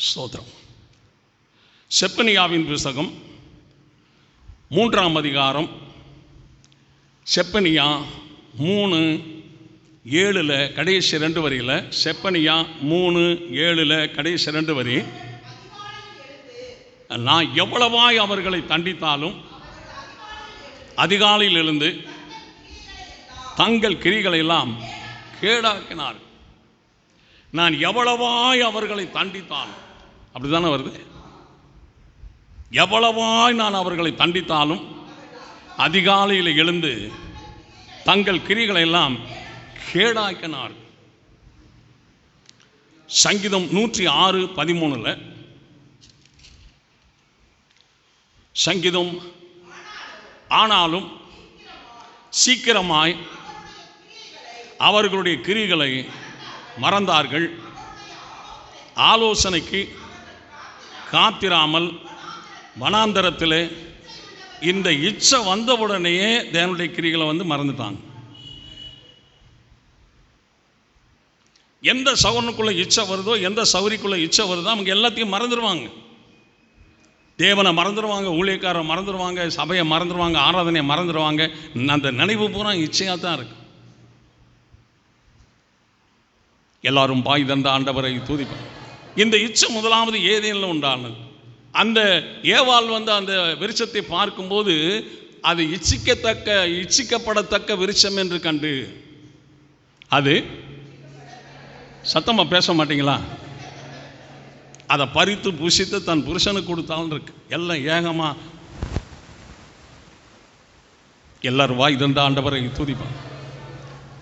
ஸ்தோத்திரம். செப்பனியாவின் புத்தகம் 3ஆம் அதிகாரம். செப்பனியா 3:7 கடைசி 2 வரியில். செப்பனியா 3:7 கடைசி 2 வரி. நான் எவ்வளவாய் அவர்களை தண்டித்தாலும் அதிகாலையில் எழுந்து தங்கள் கிரிகளை எல்லாம் கேடாக்கினார். நான் எவ்வளவாய் அவர்களை தண்டித்தாலும், அப்படிதானே வருது, எவ்வளவாய் நான் அவர்களை தண்டித்தாலும் அதிகாலையில் எழுந்து தங்கள் கிரிகளை எல்லாம் கேடாக்கினார். சங்கீதம் 106:13 சங்கீதம், ஆனாலும் சீக்கிரமாய் அவர்களுடைய கிரிகளை மறந்தார்கள், ஆலோசனைக்கு காத்திராமல் வனாந்தரத்தில் இந்த இச்சை வந்தவுடனேயே தேவனுடைய கிரிகளை வந்து மறந்துட்டாங்க. எந்த சகோதரனுக்குள்ள இச்சை வருதோ, எந்த சௌரிக்குள்ள இச்சை வருதோ, அவங்க எல்லாத்தையும் மறந்துடுவாங்க. தேவனை மறந்துடுவாங்க, ஊழியக்காரரை மறந்துடுவாங்க, சபையை மறந்துடுவாங்க, ஆராதனையை மறந்துடுவாங்க. அந்த நினைவு பூரா இச்சையாக தான் இருக்கு. எல்லாரும் பாய் தந்த ஆண்டவரை துதிப்பார். இந்த இச்சை முதலாவது ஏதேனில் உண்டானது. அந்த ஏவாள் அந்த விருட்சத்தை பார்க்கும்போது அது இச்சிக்கப்படத்தக்க விருட்சம் என்று கண்டு, அது சத்தமாக பேச மாட்டீங்களா, அதை பறித்து புசித்து தன் புருஷனுக்கு கொடுத்தாலும் இருக்கு. எல்லாம் ஏகமா எல்லாரும் வாய் தந்த ஆண்டவரை துதிப்பார்.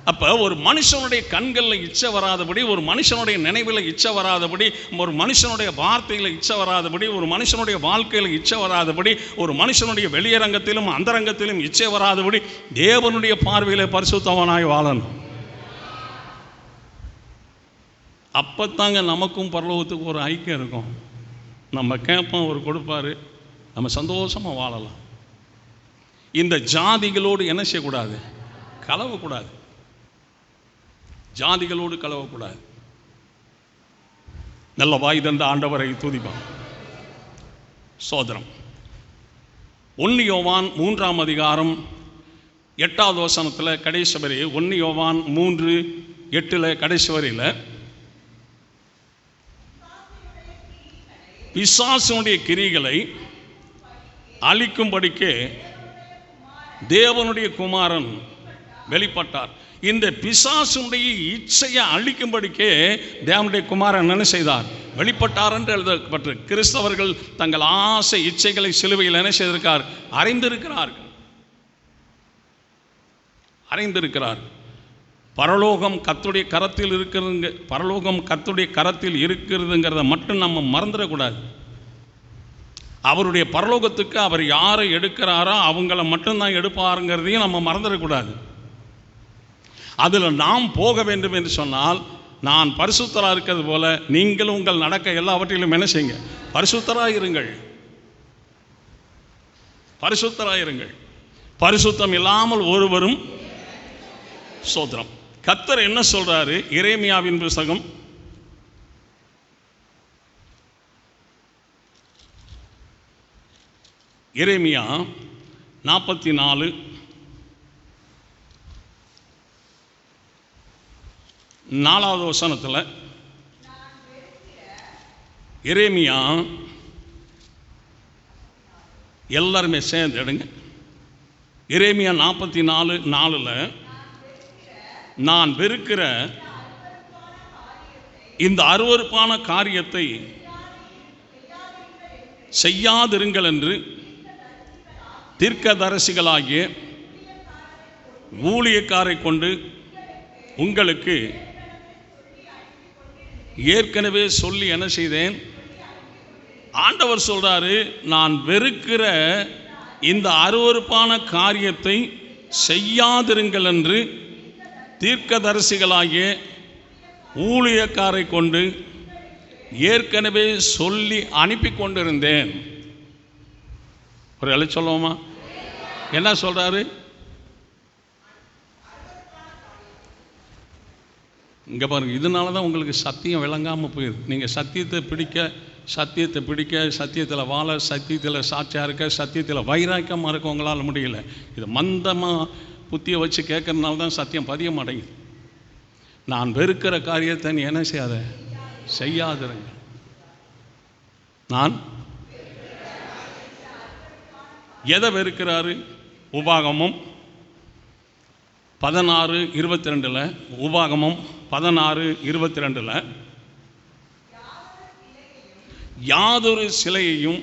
அப்போ ஒரு மனுஷனுடைய கண்களில் இச்சை வராதபடி, ஒரு மனுஷனுடைய நினைவில் இச்சை வராதபடி, ஒரு மனுஷனுடைய வார்த்தையில் இச்சை வராதபடி, ஒரு மனுஷனுடைய வாழ்க்கையில் இச்சை வராதபடி, ஒரு மனுஷனுடைய வெளியரங்கத்திலும் அந்தரங்கத்திலும் இச்சை வராதபடி தேவனுடைய பார்வையில் பரிசுத்தவனாய் வாழணும். அப்போத்தாங்க நமக்கும் பரலோகத்துக்கு ஒரு ஐக்கியம் இருக்கும். நம்ம கேட்போம், ஒரு கொடுப்பாரு, நம்ம சந்தோஷமாக வாழலாம். இந்த ஜாதிகளோடு என்ன செய்யக்கூடாது, கலவக்கூடாது. ஜாதிகளோடு கலவக்கூடாது. நல்ல வாய் தந்த ஆண்டவரை துதிப்பான். சோதரம் 1 யோவான் 3ஆம் அதிகாரம் 8வது வசனத்தில் கடைசி வரை, 1 யோவான் 3:8 கடைசி வரையில், பிசாசுடைய கிரிகளை அழிக்கும்படிக்கு தேவனுடைய குமாரன் வெளிப்பட்டார். இந்த பிசாசுடைய இச்சையை அழிக்கும்படிக்கே தேவனுடைய குமாரன் என்ன செய்தார், வெளிப்பட்டார் என்று எழுதப்பட்டு, கிறிஸ்தவர்கள் தங்கள் ஆசை இச்சைகளை சிலுவையில் என்ன செய்திருக்கார், அறிந்திருக்கிறார். பரலோகம் கர்த்தருடைய கரத்தில் இருக்கிறதுங்க, பரலோகம் கர்த்தருடைய கரத்தில் இருக்கிறதுங்கிறத மட்டும் நம்ம மறந்துடக்கூடாது. அவருடைய பரலோகத்துக்கு அவர் யாரை எடுக்கிறாரோ அவங்கள மட்டும்தான் எடுப்பாருங்கிறதையும் நம்ம மறந்துடக்கூடாது. அதில் நாம் போக வேண்டும் என்று சொன்னால், நான் பரிசுத்தராக இருக்கிறது போல நீங்களும் உங்கள் நடக்க எல்லாவற்றிலும் என்ன செய்யுங்க, பரிசுத்தராயிருங்கள். பரிசுத்தம் இல்லாமல் ஒருவரும் சோதரம். கர்த்தர் என்ன சொல்றாரு, எரேமியாவின் புத்தகம் 44 4வது வசனத்தில், எரேமியா எல்லாருமே சேர்ந்து எடுங்க. எரேமியா 44:4, நான் வெறுக்கிற இந்த அருவருப்பான காரியத்தை செய்யாதிருங்கள் என்று தீர்க்கதரிசிகளாகிய ஊழியக்காரை கொண்டு உங்களுக்கு ஏற்கனவே சொல்லி என்ன செய்தேன். ஆண்டவர் சொல்றாரு, நான் வெறுக்கிற இந்த அருவருப்பான காரியத்தை செய்யாதிருங்கள் என்று தீர்க்கதரிசிகளாகிய ஊழியக்காரை கொண்டு ஏற்கனவே சொல்லி அனுப்பி கொண்டிருந்தேன். ஒரு எழு சொல்லுவோமா, என்ன சொல்றாரு இங்க பாருங்க. இதனால தான் உங்களுக்கு சத்தியம் விளங்காமல் போயிருக்கு. நீங்கள் சத்தியத்தை பிடிக்க, சத்தியத்தில் வாழ, சத்தியத்தில் சாட்சியாக இருக்க, சத்தியத்தில் வைராக்கியமாக இருக்க உங்களால் முடியல. இது மந்தமாக புத்தியை வச்சு கேட்கறதுனால தான் சத்தியம் பதிய மாட்டேங்குது. நான் வெறுக்கிற காரியத்தை நீ என்ன செய்யாதிருங்க. நான் எதை வெறுக்கிறாரு? உபாகமம் 16:22, உபாகமம் 16:22, யாதொரு சிலையையும்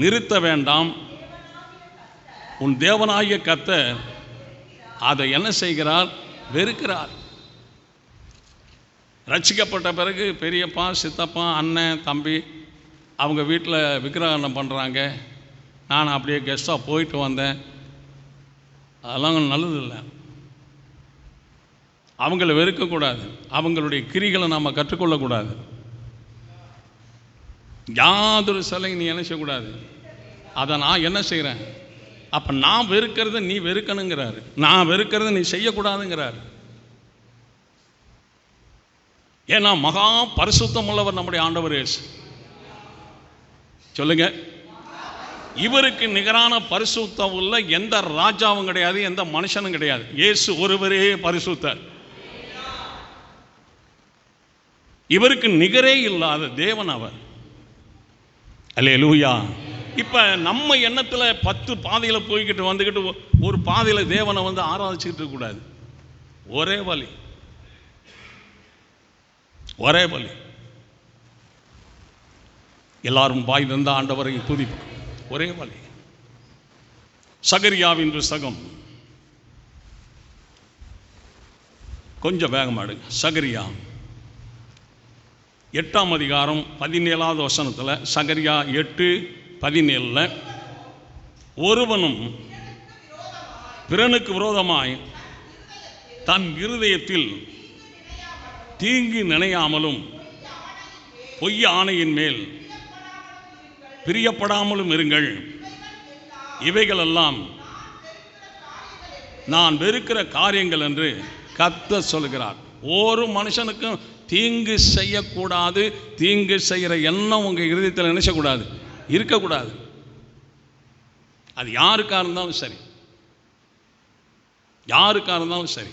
நிறுத்த வேண்டாம், உன் தேவனாகிய கர்த்தர் அதை என்ன செய்கிறார், வெறுக்கிறார். ரட்சிக்கப்பட்ட பிறகு பெரியப்பா, சித்தப்பா, அண்ணன், தம்பி அவங்க வீட்டில் விக்கிரகணம் பண்ணுறாங்க. நான் அப்படியே கெஸ்ட்டாக போயிட்டு வந்தேன். அதெல்லாம் நல்லதில்லை. அவங்கள வெறுக்கக்கூடாது, அவங்களுடைய கிரிகளை நாம் கற்றுக்கொள்ளக்கூடாது. யாதொரு சிலையும் நீ என்ன செய்யக்கூடாது. அதை நான் என்ன செய்கிறேன், அப்போ நான் வெறுக்கிறத நீ வெறுக்கணுங்கிறாரு, நான் வெறுக்கிறத நீ செய்யக்கூடாதுங்கிறாரு. ஏன்னா மகா பரிசுத்தம் உள்ளவர் நம்முடைய ஆண்டவர் இயேசு. சொல்லுங்க. இவருக்கு நிகரான பரிசுத்தம் உள்ள எந்த ராஜாவும் கிடையாது, எந்த மனுஷனும் கிடையாது. இயேசு ஒருவரே பரிசுத்தர். இவருக்கு நிகரே இல்லாத தேவன் அவர். அல்லேலூயா. இப்ப நம்ம எண்ணத்துல 10 பாதையில போய்கிட்டு வந்துகிட்டு ஒரு பாதையில தேவனை ஆராதிச்சுக்கிட்டு இருக்க கூடாது. ஒரே வழி, ஒரே வழி. எல்லாரும் வாய் தந்த ஆண்டவரை துதிப்போம். ஒரே வழி. சகரியாவின் புஸ்தகம், கொஞ்சம் வேகமாடு. சகரியா 8ஆம் அதிகாரம் 17வது வசனத்தில், சகரியா 8:17, ஒருவனும் பிறனுக்கு விரோதமாய் தன் இருதயத்தில் தீங்கு நினையாமலும் பொய் ஆணையின் மேல் பிரியப்படாமலும் இருங்கள். இவைகளெல்லாம் நான் வெறுக்கிற காரியங்கள் என்று கர்த்தர் சொல்கிறார். ஒரு மனுஷனுக்கும் தீங்கு செய்யக்கூடாது. தீங்கு செய்கிற எண்ணம் உங்கள் இருதயத்தில் நினைச்சக்கூடாது, இருக்கக்கூடாது. அது யாருக்காக இருந்தாலும் சரி, யாருக்காக இருந்தாலும் சரி.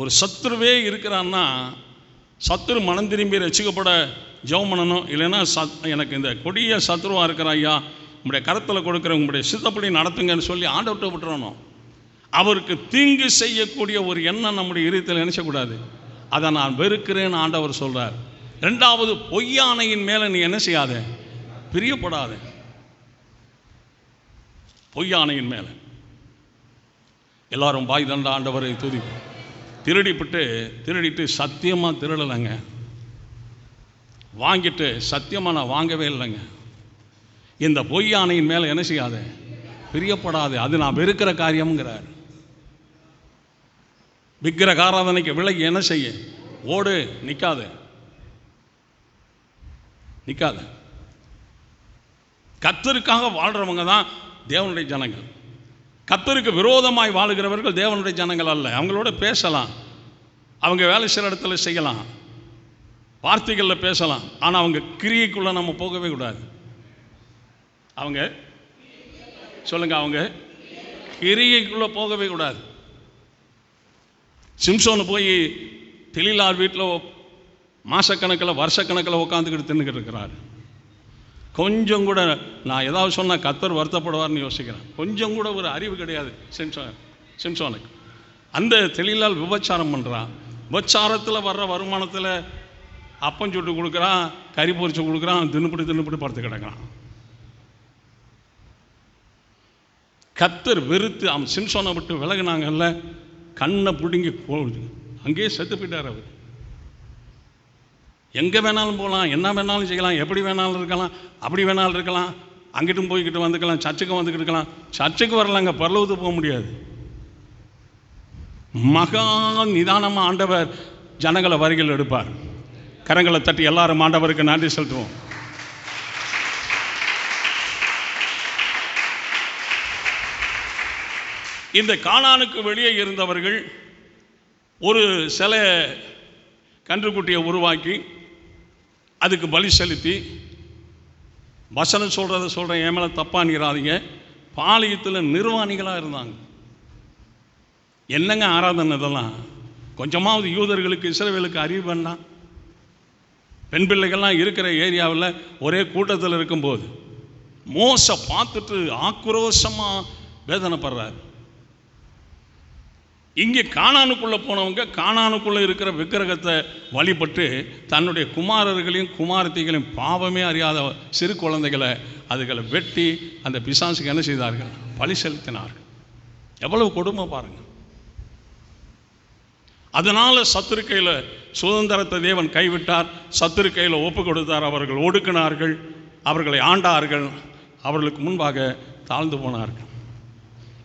ஒரு சத்துருவே இருக்கிறான்னா, சத்துரு மனம் திரும்பி ரட்சிக்கப்பட ஜெபம் பண்ணணும். இல்லைன்னா எனக்கு இந்த கொடிய சத்துருவாக இருக்கிற ஐயா, உங்களுடைய கரத்தில் கொடுக்குற உங்களுடைய சித்தப்படி நடத்துங்கன்னு சொல்லி ஆண்டவர்கிட்ட விட்டுறணும். அவருக்கு தீங்கு செய்யக்கூடிய ஒரு எண்ணம் நம்முடைய இருதயத்தில் நினைச்சக்கூடாது. அதை நான் வெறுக்கிறேன்னு ஆண்டவர் சொல்கிறார். 2வது, பொய்யானையின் மேலே நீ என்ன செய்யாத, பிரியப்படாத. பொய்யானையின் மேலே எல்லாரும் பாய் தண்ட ஆண்டவரை துதி. திருடிட்டு சத்தியமாக திருடலைங்க, வாங்கிட்டு சத்தியமாக நான் வாங்கவே இல்லைங்க. இந்த பொய்யானையின் மேலே என்ன செய்யாத, பிரியப்படாது. அது நான் வெறுக்கிற காரியம்ங்கிறார். விக்கிரக ஆராதனைக்கு விலகி என்ன செய்ய, ஓடு, நிற்காத. கர்த்தருக்காக வாழ்கிறவங்க தான் தேவனுடைய ஜனங்கள். கர்த்தருக்கு விரோதமாய் வாழுகிறவர்கள் தேவனுடைய ஜனங்கள் அல்ல. அவங்களோட பேசலாம், அவங்க வேலை செய்கிற இடத்துல செய்யலாம், வார்த்தைகளில் பேசலாம். ஆனால் அவங்க கிரியைக்குள்ளே நம்ம போகவே கூடாது. அவங்க சொல்லுங்க, அவங்க கிரியைக்குள்ளே போகவே கூடாது. சிம்சோனு போய் தெளிலார் வீட்டில் மாசக்கணக்கில் வருஷக்கணக்கில் உட்காந்துக்கிட்டு தின்னுக்கிட்டு இருக்கிறார். கொஞ்சம் கூட நான் ஏதாவது சொன்னால் கர்த்தர் வருத்தப்படுவார்னு யோசிக்கிறேன். கொஞ்சம் கூட ஒரு அறிவு கிடையாது சிம்சோனுக்கு. அந்த தெளிலால் விபச்சாரம் பண்ணுறான். விபச்சாரத்தில் வர்ற வருமானத்தில் அப்பம் சுட்டு கொடுக்குறான், கறி பொரிச்சு கொடுக்குறான், தின்னுபிடி படுத்து கிடக்கிறான். கர்த்தர் வெறுத்து அவன் சிம்சோனை விட்டு விலகினாங்கல்ல, கண்ணை பிடுங்கி அங்கேயே செத்து போயிட்டார். அவர் எங்கே வேணாலும் போகலாம், என்ன வேணாலும் செய்யலாம், எப்படி வேணாலும் இருக்கலாம், அப்படி வேணாலும் இருக்கலாம், அங்கிட்டும் போய்கிட்டு வந்துக்கலாம், சர்ச்சுக்கு வந்துக்கிட்டு இருக்கலாம். சர்ச்சுக்கு வரலாங்க, பரலோகத்துக்கு போக முடியாது. மகா நிதானமாக ஆண்டவர் ஜனங்களை வரிகள் எடுப்பார். கரங்களை தட்டி எல்லாரும் ஆண்டவருக்கு நன்றி செலுத்துவோம். இந்த கானானுக்கு வெளியே இருந்தவர்கள் ஒரு சில கன்றுக்குட்டியை உருவாக்கி அதுக்கு பலி செலுத்தி, வசனம் சொல்கிறேன், என் மேலே தப்பாக நீராதீங்க, பாளையத்தில் நிர்வாணிகளாக இருந்தாங்க. என்னங்க ஆராதனை இதெல்லாம்? கொஞ்சமாவது யூதர்களுக்கு இஸ்ரவேலுக்கு அறிவு வேண்டாம்? பெண் பிள்ளைகள்லாம் இருக்கிற ஏரியாவில் ஒரே கூட்டத்தில் இருக்கும்போது மோச பார்த்துட்டு ஆக்ரோஷமாக வேதனைப்படுறார். இங்கே கானானுக்குள்ளே போனவங்க கானானுக்குள்ளே இருக்கிற விக்கிரகத்தை வழிபட்டு தன்னுடைய குமாரர்களையும் குமாரத்திகளையும், பாவமே அறியாத சிறு குழந்தைகளை அதுகளை வெட்டி அந்த பிசாசுக்கு என்ன செய்தார்கள், பலி செலுத்தினார்கள். எவ்வளவு கொடுமை பாருங்கள். அதனால் சத்துரு கையில் சுதந்திரத்தை தேவன் கைவிட்டார். சத்துரு கையில் ஒப்பு கொடுத்தார். அவர்கள் ஒடுக்கினார்கள், அவர்களை ஆண்டார்கள், அவர்களுக்கு முன்பாக தாழ்ந்து போனார்கள்.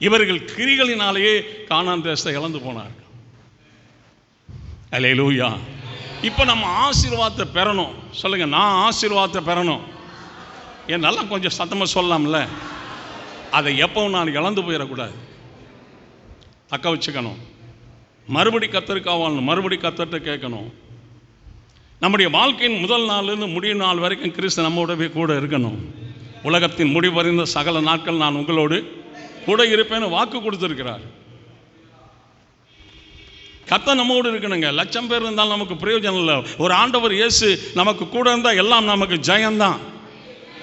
இவர்கள் கிரிகளினாலேயே கானான் தேசத்தை இழந்து போனார்கள். அல்லேலூயா. இப்போ நம்ம ஆசீர்வாதத்தை பெறணும். சொல்லுங்க, நான் ஆசீர்வாதத்தை பெறணும். ஏன் நல்லா கொஞ்சம் சத்தமாக சொல்லலாம்ல? அதை எப்பவும் நான் இழந்து போயிடக்கூடாது, தக்க வச்சுக்கணும். மறுபடி கர்த்தருக்காக வாழணும், மறுபடி கர்த்தர்கிட்ட கேட்கணும். நம்முடைய வாழ்க்கையின் முதல் நாள்லேருந்து முடிவு நாள் வரைக்கும் கிறிஸ்து நம்மோடவே கூட இருக்கணும். உலகத்தின் முடிவறிந்த சகல நாட்கள் நான் உங்களோடு கூட இருப்பேன்னு வாக்கு கொடுத்துருக்கிறார். கர்த்தர் நம்மோடு இருக்கணுங்க. லட்சம் பேர் இருந்தாலும் நமக்கு பிரயோஜனம் இல்லை. ஒரு ஆண்டவர் இயேசு நமக்கு கூட இருந்தால் எல்லாம் நமக்கு ஜெயம்தான்.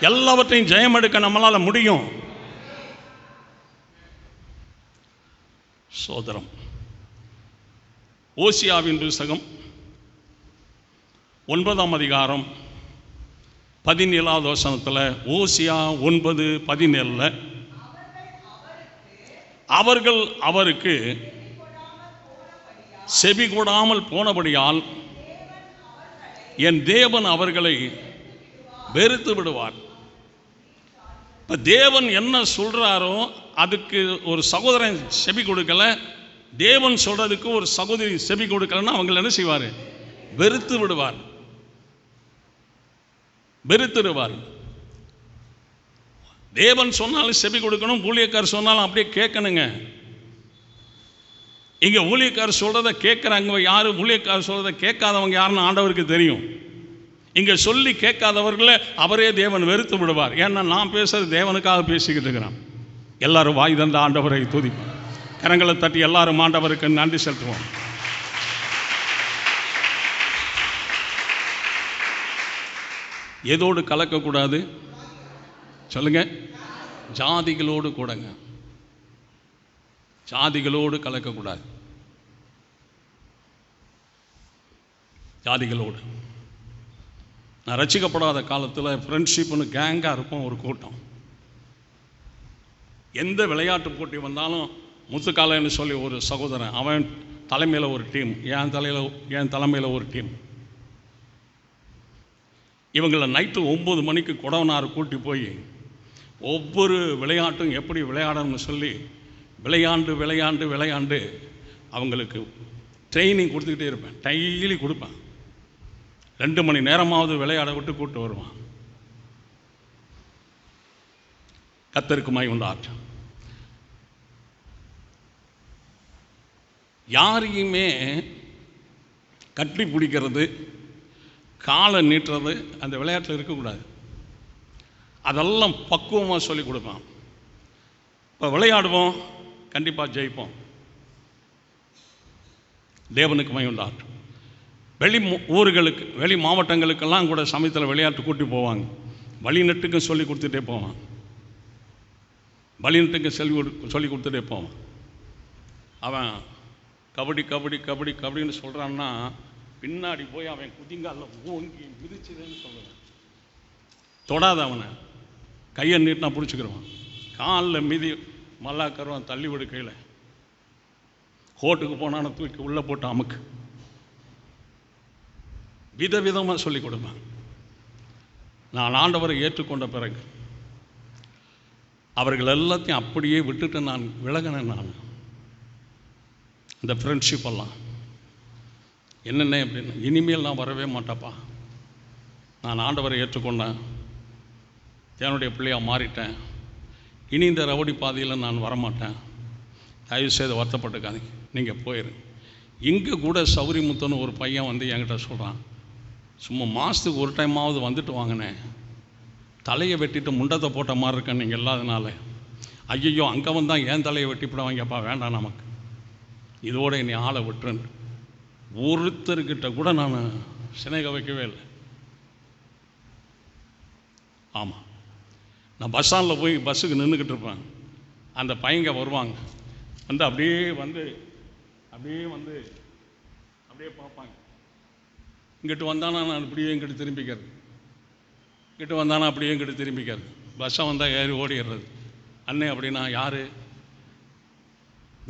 எல்லாவற்றையும் ஜெயம் எடுக்க நம்மளால் முடியும். சோதரம் ஓசியாவின் புத்தகம் 9ஆம் அதிகாரம் 17வது வசனத்தில், ஓசியா 9:17, அவர்கள் அவருக்கு செவி கொடாமல் போனபடியால் என் தேவன் அவர்களை வெறுத்து விடுவார். இப்போ தேவன் என்ன சொல்கிறாரோ அதுக்கு ஒரு சகோதரன் செவி கொடுக்கல, தேவன் சொல்கிறதுக்கு ஒரு சகோதரி செவி கொடுக்கலன்னா அவங்களை என்ன செய்வார்? வெறுத்து விடுவார், வெறுத்துடுவார். தேவன் சொன்னாலும் செவி கொடுக்கணும், ஊழியக்காரர் சொன்னாலும் அப்படியே கேட்கணுங்க. இங்கே ஊழியக்காரர் சொல்கிறத கேட்குறாங்க யார், ஊழியக்காரர் சொல்கிறத கேட்காதவங்க யாருன்னு ஆண்டவருக்கு தெரியும். இங்கே சொல்லி கேட்காதவர்களை அவரே தேவன் வெறுத்து விடுவார். ஏன்னா நான் பேசுறது தேவனுக்காக பேசிக்கிட்டு இருக்கிறான். எல்லாரும் வாய் தந்த ஆண்டவரை துதிப்போம். கரங்களை தட்டி எல்லாரும் ஆண்டவருக்கு நன்றி செலுத்துவோம். எதோடு கலக்கக்கூடாது சொல்லுங்க? ஜாதிகளோடு கூடங்க. ஜாதிகளோடு கலக்கக்கூடாது. ஜாதிகளோடு. நான் ரட்சிக்கப்படாத காலத்தில் ஃப்ரெண்ட்ஷிப்னு கேங்காக இருப்போம். ஒரு கூட்டம் எந்த விளையாட்டு போட்டி வந்தாலும் முத்துக்காலைன்னு சொல்லி ஒரு சகோதரன், அவன் தலைமையில் ஒரு டீம், என் தலைமையில் ஒரு டீம். இவங்களை நைட்டு 9 மணிக்கு கொடவனார் கூட்டி போய் ஒவ்வொரு விளையாட்டும் எப்படி விளையாடணும்னு சொல்லி விளையாண்டு விளையாண்டு விளையாண்டு அவங்களுக்கு ட்ரைனிங் கொடுத்துக்கிட்டே இருப்பேன். டெய்லி கொடுப்பேன். 2 மணி நேரமாவது விளையாட விட்டு கூப்பிட்டு வருவான். கர்த்தருக்கு மகிமை உண்டாகட்டும். யாரையுமே கட்டி பிடிக்கிறது, காலை நீட்டுறது அந்த விளையாட்டில் இருக்கக்கூடாது. அதெல்லாம் பக்குவமாக சொல்லி கொடுப்பான். இப்போ விளையாடுவோம், கண்டிப்பாக ஜெயிப்போம். தேவனுக்கு மகிமை உண்டாகட்டும். வெளி ஊர்களுக்கு, வெளி மாவட்டங்களுக்கெல்லாம் கூட சமயத்தில் விளையாட்டு கூட்டி போவாங்க. வழிநட்டுக்கும் சொல்லி கொடுத்துட்டே போவான். வழிநட்டுக்கும் சொல்லி கொடுத்துட்டே போவான். அவன் கபடி கபடி கபடி கபடின்னு சொல்கிறான்னா பின்னாடி போய் அவன் குதிங்காலில் ஓங்கி மிதிச்சுதுன்னு சொல்லுவான். தொடாத அவனை, கையை நீட்டினா பிடிச்சிக்கிறவான். காலில் மிதி மல்லாக்கருவான், தள்ளி விடு கையில். கோட்டுக்கு போனான்னு தூக்கி உள்ளே போட்டு அமுக்கு. விதவிதமாக சொல்லி கொடுப்பேன். நான் ஆண்டவரை ஏற்றுக்கொண்ட பிறகு அவர்கள் எல்லாத்தையும் அப்படியே விட்டுட்டு நான் விலகினேன். நான் இந்த ஃப்ரெண்ட்ஷிப்பெல்லாம் என்னென்ன அப்படின்னு, இனிமேல் நான் வரவே மாட்டேப்பா. நான் ஆண்டவரை ஏற்றுக்கொண்டேன், தேவனுடைய பிள்ளையாக மாறிட்டேன். இனி இந்த ரவுடி பாதையில் நான் வரமாட்டேன். தயவுசெய்து வருத்தப்பட்டுக்காதீங்க, நீங்கள் போயிரு. இங்கே கூட சௌரிமுத்தன்னு ஒரு பையன் வந்து என்கிட்ட சொல்கிறான், சும்மா மாதத்துக்கு ஒரு டைமாவது வந்துட்டு வாங்கினேன், தலையை வெட்டிட்டு முண்டத்தை போட்ட மாதிரி இருக்கேன் நீங்கள் இல்லாதனால. ஐயோ அங்கே வந்தால் ஏன் தலையை வெட்டிவிடுவாங்கப்பா, வேண்டாம் நமக்கு, இதோட என்னை ஆளை விட்டுருன்னு. ஒருத்தர்கிட்ட கூட நான் சிநேகம் வைக்கவே இல்லை. ஆமாம், நான் பஸ் ஸ்டாண்டில் போய் பஸ்ஸுக்கு நின்றுக்கிட்டு இருப்பேன். அந்த பையங்க வருவாங்க, வந்து அப்படியே பார்ப்பாங்க. இங்கிட்டு வந்தானா நான் இப்படியே இங்கிட்டு திரும்பிக்கிறது, இங்கிட்டு வந்தானா அப்படியே இங்கிட்டு திரும்பிக்கிறது. பஸ்ஸை வந்தால் ஏறி ஓடிடுறது. அண்ணே அப்படின்னா யார்,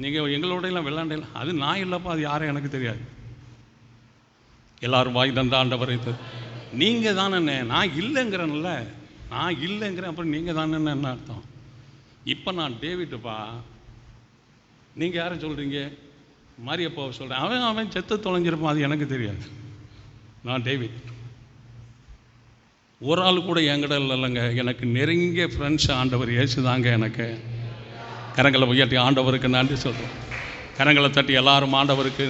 நீங்கள் எங்களோடையெல்லாம் விளாண்டலாம், அது நான் இல்லைப்பா, அது யாரும் எனக்கு தெரியாது. எல்லோரும் வாய் தந்த ஆண்டவரை நீங்கள் தானே, நான் இல்லைங்கிறேன்ல, நான் இல்லைங்கிறேன், அப்புறம் நீங்கள் தானே என்ன அர்த்தம்? இப்போ நான் டேவிட்டுப்பா, நீங்கள் யாரை சொல்கிறீங்க? மாரியப்பாவை சொல்கிறேன். அவன் செத்து தொலைஞ்சிருப்பான், அது எனக்கு தெரியாது. நான் டேவிட். ஒரு ஆள் கூட என்கிட்ட இல்லைங்க, எனக்கு நெருங்கிய ஃப்ரெண்ட்ஸ் ஆண்டவர் இயேசு தாங்க எனக்கு. கரங்களை உயர்த்தி ஆண்டவருக்கு நன்றி சொல்கிறோம். கரங்களை தட்டி எல்லாரும் ஆண்டவருக்கு.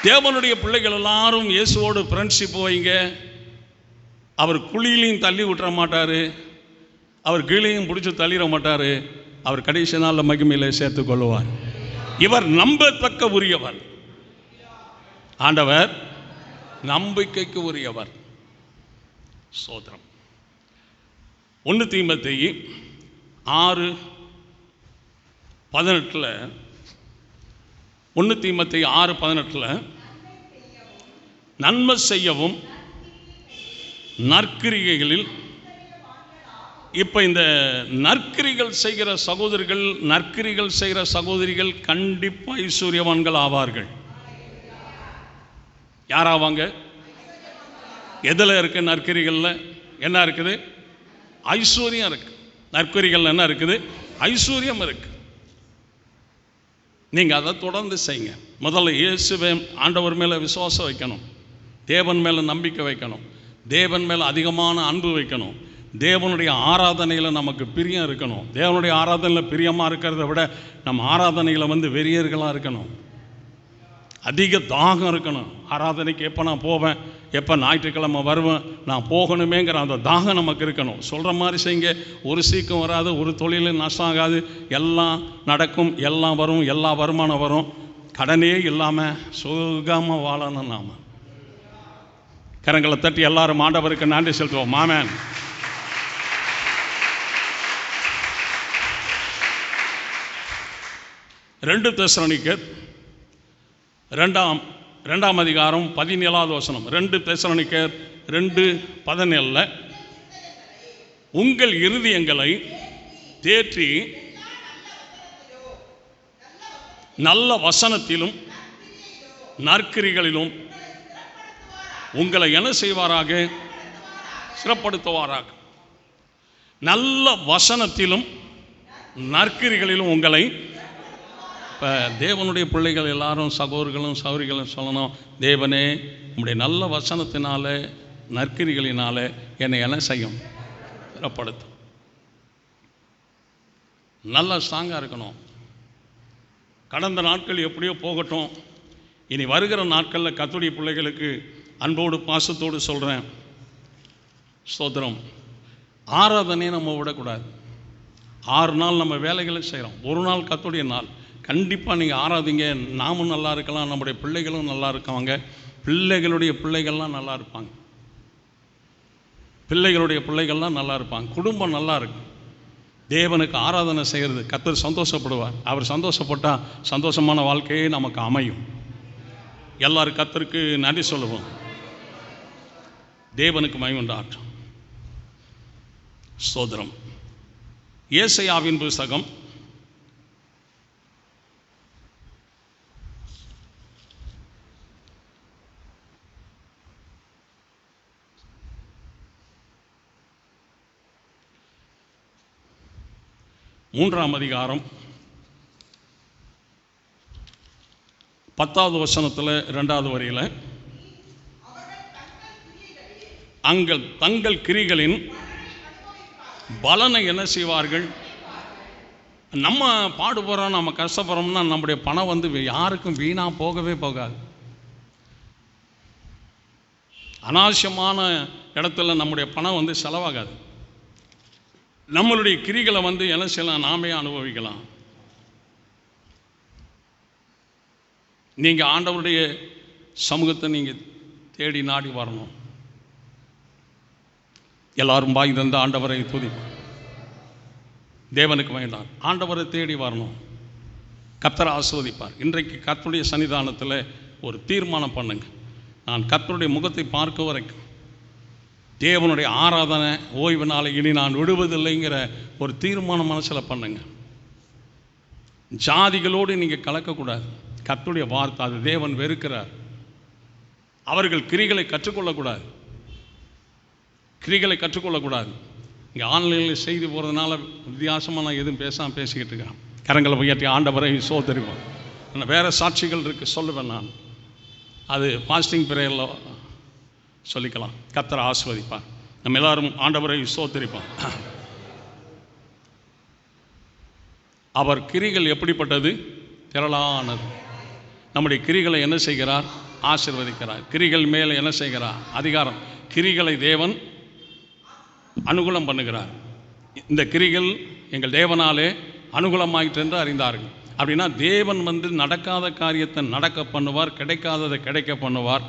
தேவனுடைய பிள்ளைகள் எல்லாரும் இயேசுவோடு ஃப்ரெண்ட்ஷிப் வைங்க. அவர் குழியிலையும் தள்ளி விட்டுற மாட்டார், அவர் கீழையும் பிடிச்சி தள்ளிட மாட்டார். அவர் கடைசி நாளில் மகிமையிலே சேர்த்து கொள்ளுவார். இவர் நம்பத்தக்க உரியவர். ஆண்டவர் நம்பிக்கைக்கு உரியவர். சோதரம். 1 தீமோத்தேயு 6:18 1 தீமோத்தேயு 6:18 நன்மை செய்யவும் நற்கிரிகைகளில். இப்போ இந்த நற்கிரிகள் செய்கிற சகோதரிகள், நற்கிரிகள் செய்கிற சகோதரிகள் கண்டிப்பாக ஐஸ்வர்யவான்கள் ஆவார்கள். யாராவாங்க? எதில் இருக்கு? நற்கிரிகளில் என்ன இருக்குது? ஐஸ்வர்யம் இருக்கு. நற்கிரிகள் என்ன இருக்குது? ஐஸ்வர்யம் இருக்கு. நீங்கள் அதை தொடர்ந்து செய்யுங்க. முதல்ல இயேசுவை ஆண்டவர் மேலே விசுவாசம் வைக்கணும், தேவன் மேலே நம்பிக்கை வைக்கணும், தேவன் மேலே அதிகமான அன்பு வைக்கணும், தேவனுடைய ஆராதனையில் நமக்கு பிரியம் இருக்கணும். தேவனுடைய ஆராதனையில் பிரியமாக இருக்கிறத விட நம்ம ஆராதனையில் வெறியர்களாக இருக்கணும். அதிக தாகம் இருக்கணும். ஆராதனைக்கு எப்போ நான் போவேன், எப்போ ஞாயிற்றுக்கிழமை வருவேன், நான் போகணுமேங்கிற அந்த தாகம் நமக்கு இருக்கணும். சொல்கிற மாதிரி செய்யுங்க. ஒரு சீக்கம் வராது, ஒரு தொழில் நஷ்டம் ஆகாது, எல்லாம் நடக்கும், எல்லாம் வரும், எல்லா வருமானம் வரும். கடனே இல்லாமல் சுகமாக வாழணும். நாம் கரங்களை தட்டி எல்லாரும் ஆண்டவருக்கு நன்றி செலுத்துவோம். ஆமென். ரெண்டு தெசலோனிக்கர் 2ஆம் அதிகாரம் 17வது வசனம். 2 தெசலோனிக்கர் 2:17 உங்கள் இருதயங்களை தேற்றி நல்ல வசனத்திலும் நற்கிரிகளிலும் உங்களை என்ன செய்வாராக? சிறப்படுத்துவாராக. நல்ல வசனத்திலும் நற்கிரிகளிலும் உங்களை. இப்போ தேவனுடைய பிள்ளைகள் எல்லாரும், சகோதரர்களும் சகோதரிகளும் சொல்லணும், தேவனே உம்முடைய நல்ல வசனத்தினால நற்கிரிகளினால என்னை என்ன செய்யும்? சிறப்படுத்தும். நல்ல ஸ்ட்ராங்காக இருக்கணும். கடந்த நாட்கள் எப்படியோ போகட்டும். இனி வருகிற நாட்களில் கர்த்தருடைய பிள்ளைகளுக்கு அன்போடு பாசத்தோடு சொல்கிறேன், ஸ்தோத்திரம், ஆராதனையை நம்ம விடக்கூடாது. 6 நாள் நம்ம வேலைகளை செய்கிறோம், ஒரு நாள் கர்த்தருடைய நாள். கண்டிப்பாக நீங்கள் ஆராதிங்க. நாமும் நல்லா இருக்கலாம், நம்முடைய பிள்ளைகளும் நல்லா இருக்காங்க, பிள்ளைகளுடைய பிள்ளைகள்லாம் நல்லா இருப்பாங்க, பிள்ளைகளுடைய பிள்ளைகள்லாம் நல்லா இருப்பாங்க, குடும்பம் நல்லா இருக்கும். தேவனுக்கு ஆராதனை செய்கிறது கர்த்தர் சந்தோஷப்படுவார். அவர் சந்தோஷப்பட்டால் சந்தோஷமான வாழ்க்கையே நமக்கு அமையும். எல்லாரும் கர்த்தருக்கு நன்றி சொல்லுவோம். தேவனுக்கு மகிமை உண்டாகட்டும். ஸ்தோத்திரம். ஏசாயாவின் புத்தகம் 3ஆம் அதிகாரம் 10வது வசனத்தில் 2வது வரியில், தங்கள் கிரிகளின் பலனை என்ன செய்வார்கள்? நம்ம பாடுபோகிறோம், நம்ம கஷ்டப்படுறோம்னா நம்முடைய பணம் யாருக்கும் வீணாக போகவே போகாது. அனாவசியமான இடத்துல நம்முடைய பணம் செலவாகாது. நம்மளுடைய கிரிகளை என்ன செய்யலாம்? நாமே அனுபவிக்கலாம். நீங்கள் ஆண்டவருடைய சமூகத்தை நீங்கள் தேடி நாடி வரணும். எல்லாரும் பாய் தந்த ஆண்டவரை துதிப்போம். தேவனுக்கு வேண்டாம், ஆண்டவரை தேடி வரணும். கர்த்தரை ஆசீர்வதிப்பார். இன்றைக்கு கர்த்தருடைய சன்னிதானத்தில் ஒரு தீர்மானம் பண்ணுங்க, நான் கர்த்தருடைய முகத்தை பார்க்க வரைக்கும் தேவனுடைய ஆராதனை ஓய்வு நாளை இனி நான் விடுவதில்லைங்கிற ஒரு தீர்மானம் மனசில் பண்ணுங்க. ஜாதிகளோடு நீங்கள் கலக்கக்கூடாது. கர்த்தருடைய வார்த்தை அது தேவன் வெறுக்கிறார். அவர்கள் கிரிகளை கற்றுக்கொள்ளக்கூடாது, கிரிகளை கற்றுக்கொள்ளக்கூடாது. இங்கே ஆன்லைனில் செய்தி போகிறதுனால வித்தியாசமாக நான் எதுவும் பேசாமல் பேசிக்கிட்டு இருக்கேன். கரங்களை உயர்த்தி ஆண்டவரை சோதரிவோம். வேறு சாட்சிகள் இருக்குது, சொல்லுவேன் நான். அது ஃபாஸ்டிங் பிரேயரில் சொல்லிக்கலாம். கர்த்தரை ஆசீர்வதிப்பார். நம்ம எல்லாரும் ஆண்டவரை சோதரிப்போம். அவர் கிரிகள் எப்படிப்பட்டது? திரளானது. நம்முடைய கிரிகளை என்ன செய்கிறார்? ஆசீர்வதிக்கிறார். கிரிகள் மேலே என்ன செய்கிறார்? அதிகாரம். கிரிகளை தேவன் அனுகூலம் பண்ணுகிறார். இந்த கிரிகள் எங்கள் தேவனாலே அனுகூலமாயிற்று என்று அறிந்தார்கள். அப்படின்னா தேவன் நடக்காத காரியத்தை நடக்க பண்ணுவார், கிடைக்காததை கிடைக்க பண்ணுவார்,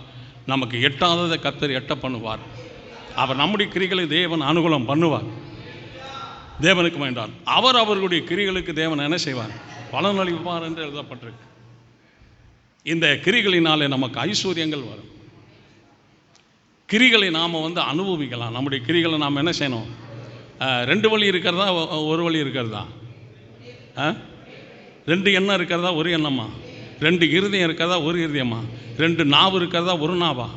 நமக்கு எட்டாததை கர்த்தர் எட்ட பண்ணுவார். அவர் நம்முடைய கிரிகளை தேவன் அனுகூலம் பண்ணுவார். தேவனுக்கு வேண்டாம், அவர் அவர்களுடைய கிரிகளுக்கு தேவன் என்ன செய்வார்? பலனளிப்பார் என்று எழுதப்பட்டிருக்கு. இந்த கிரிகளினாலே நமக்கு ஐஸ்வர்யங்கள் வரும். கிரிகளை நாம் அனுபவிக்கலாம். நம்முடைய கிரிகளை நாம் என்ன செய்யணும்? 2 வழி இருக்கிறதா, ஒரு வழி இருக்கிறதா? 2 எண்ணம் இருக்கிறதா, ஒரு எண்ணமா? 2 இருதயம் இருக்கிறதா, ஒரு இருதயமா? 2 நாவு இருக்கிறதா, ஒரு நாவா?